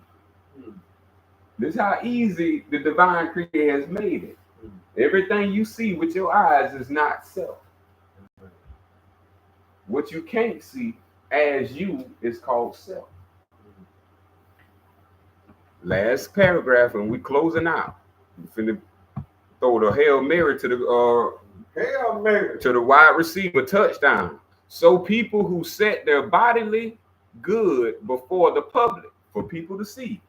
S1: This is how easy the divine creator has made it. Everything you see with your eyes is not self. What you can't see as you is called self. Last paragraph, and we closing out. We finna throw the Hail Mary to the wide receiver touchdown. So people who set their bodily good before the public for people to see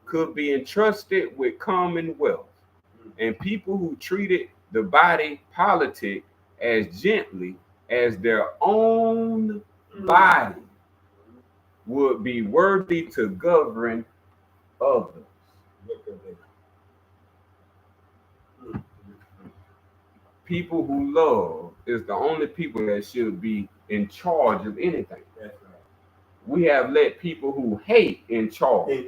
S1: could be entrusted with common wealth. And people who treated the body politic as gently as their own body would be worthy to govern others. People who love is the only people that should be in charge of anything.
S2: That's right.
S1: We have let people who hate in charge. And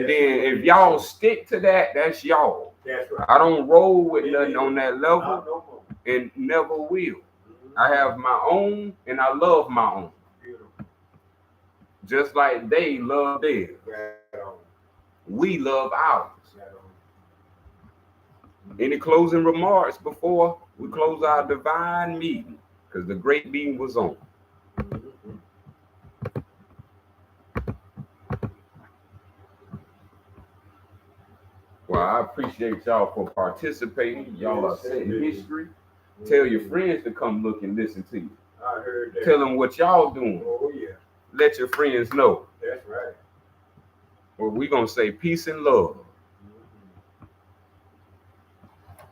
S2: That's
S1: then
S2: right.
S1: if y'all stick to that, that's y'all.
S2: That's right.
S1: I don't roll with nothing on that level
S2: No more.
S1: and never will. I have my own and I love my own.
S2: Beautiful.
S1: Just like they love theirs.
S2: Right on.
S1: We love ours.
S2: Right on.
S1: Any closing remarks before we close our divine meeting? Because the great meeting was on. Well, I appreciate y'all for participating. Y'all are setting history. Tell your friends to come look and listen to you.
S2: I heard that.
S1: Tell them what y'all doing.
S2: Oh, yeah.
S1: Let your friends know.
S2: That's right.
S1: Well, we're going to say peace and love.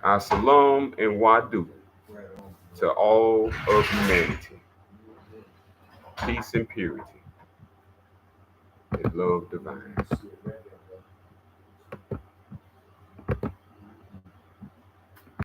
S1: As-salam and wadu
S2: Right on.
S1: to all of humanity. Peace and purity. And love divine.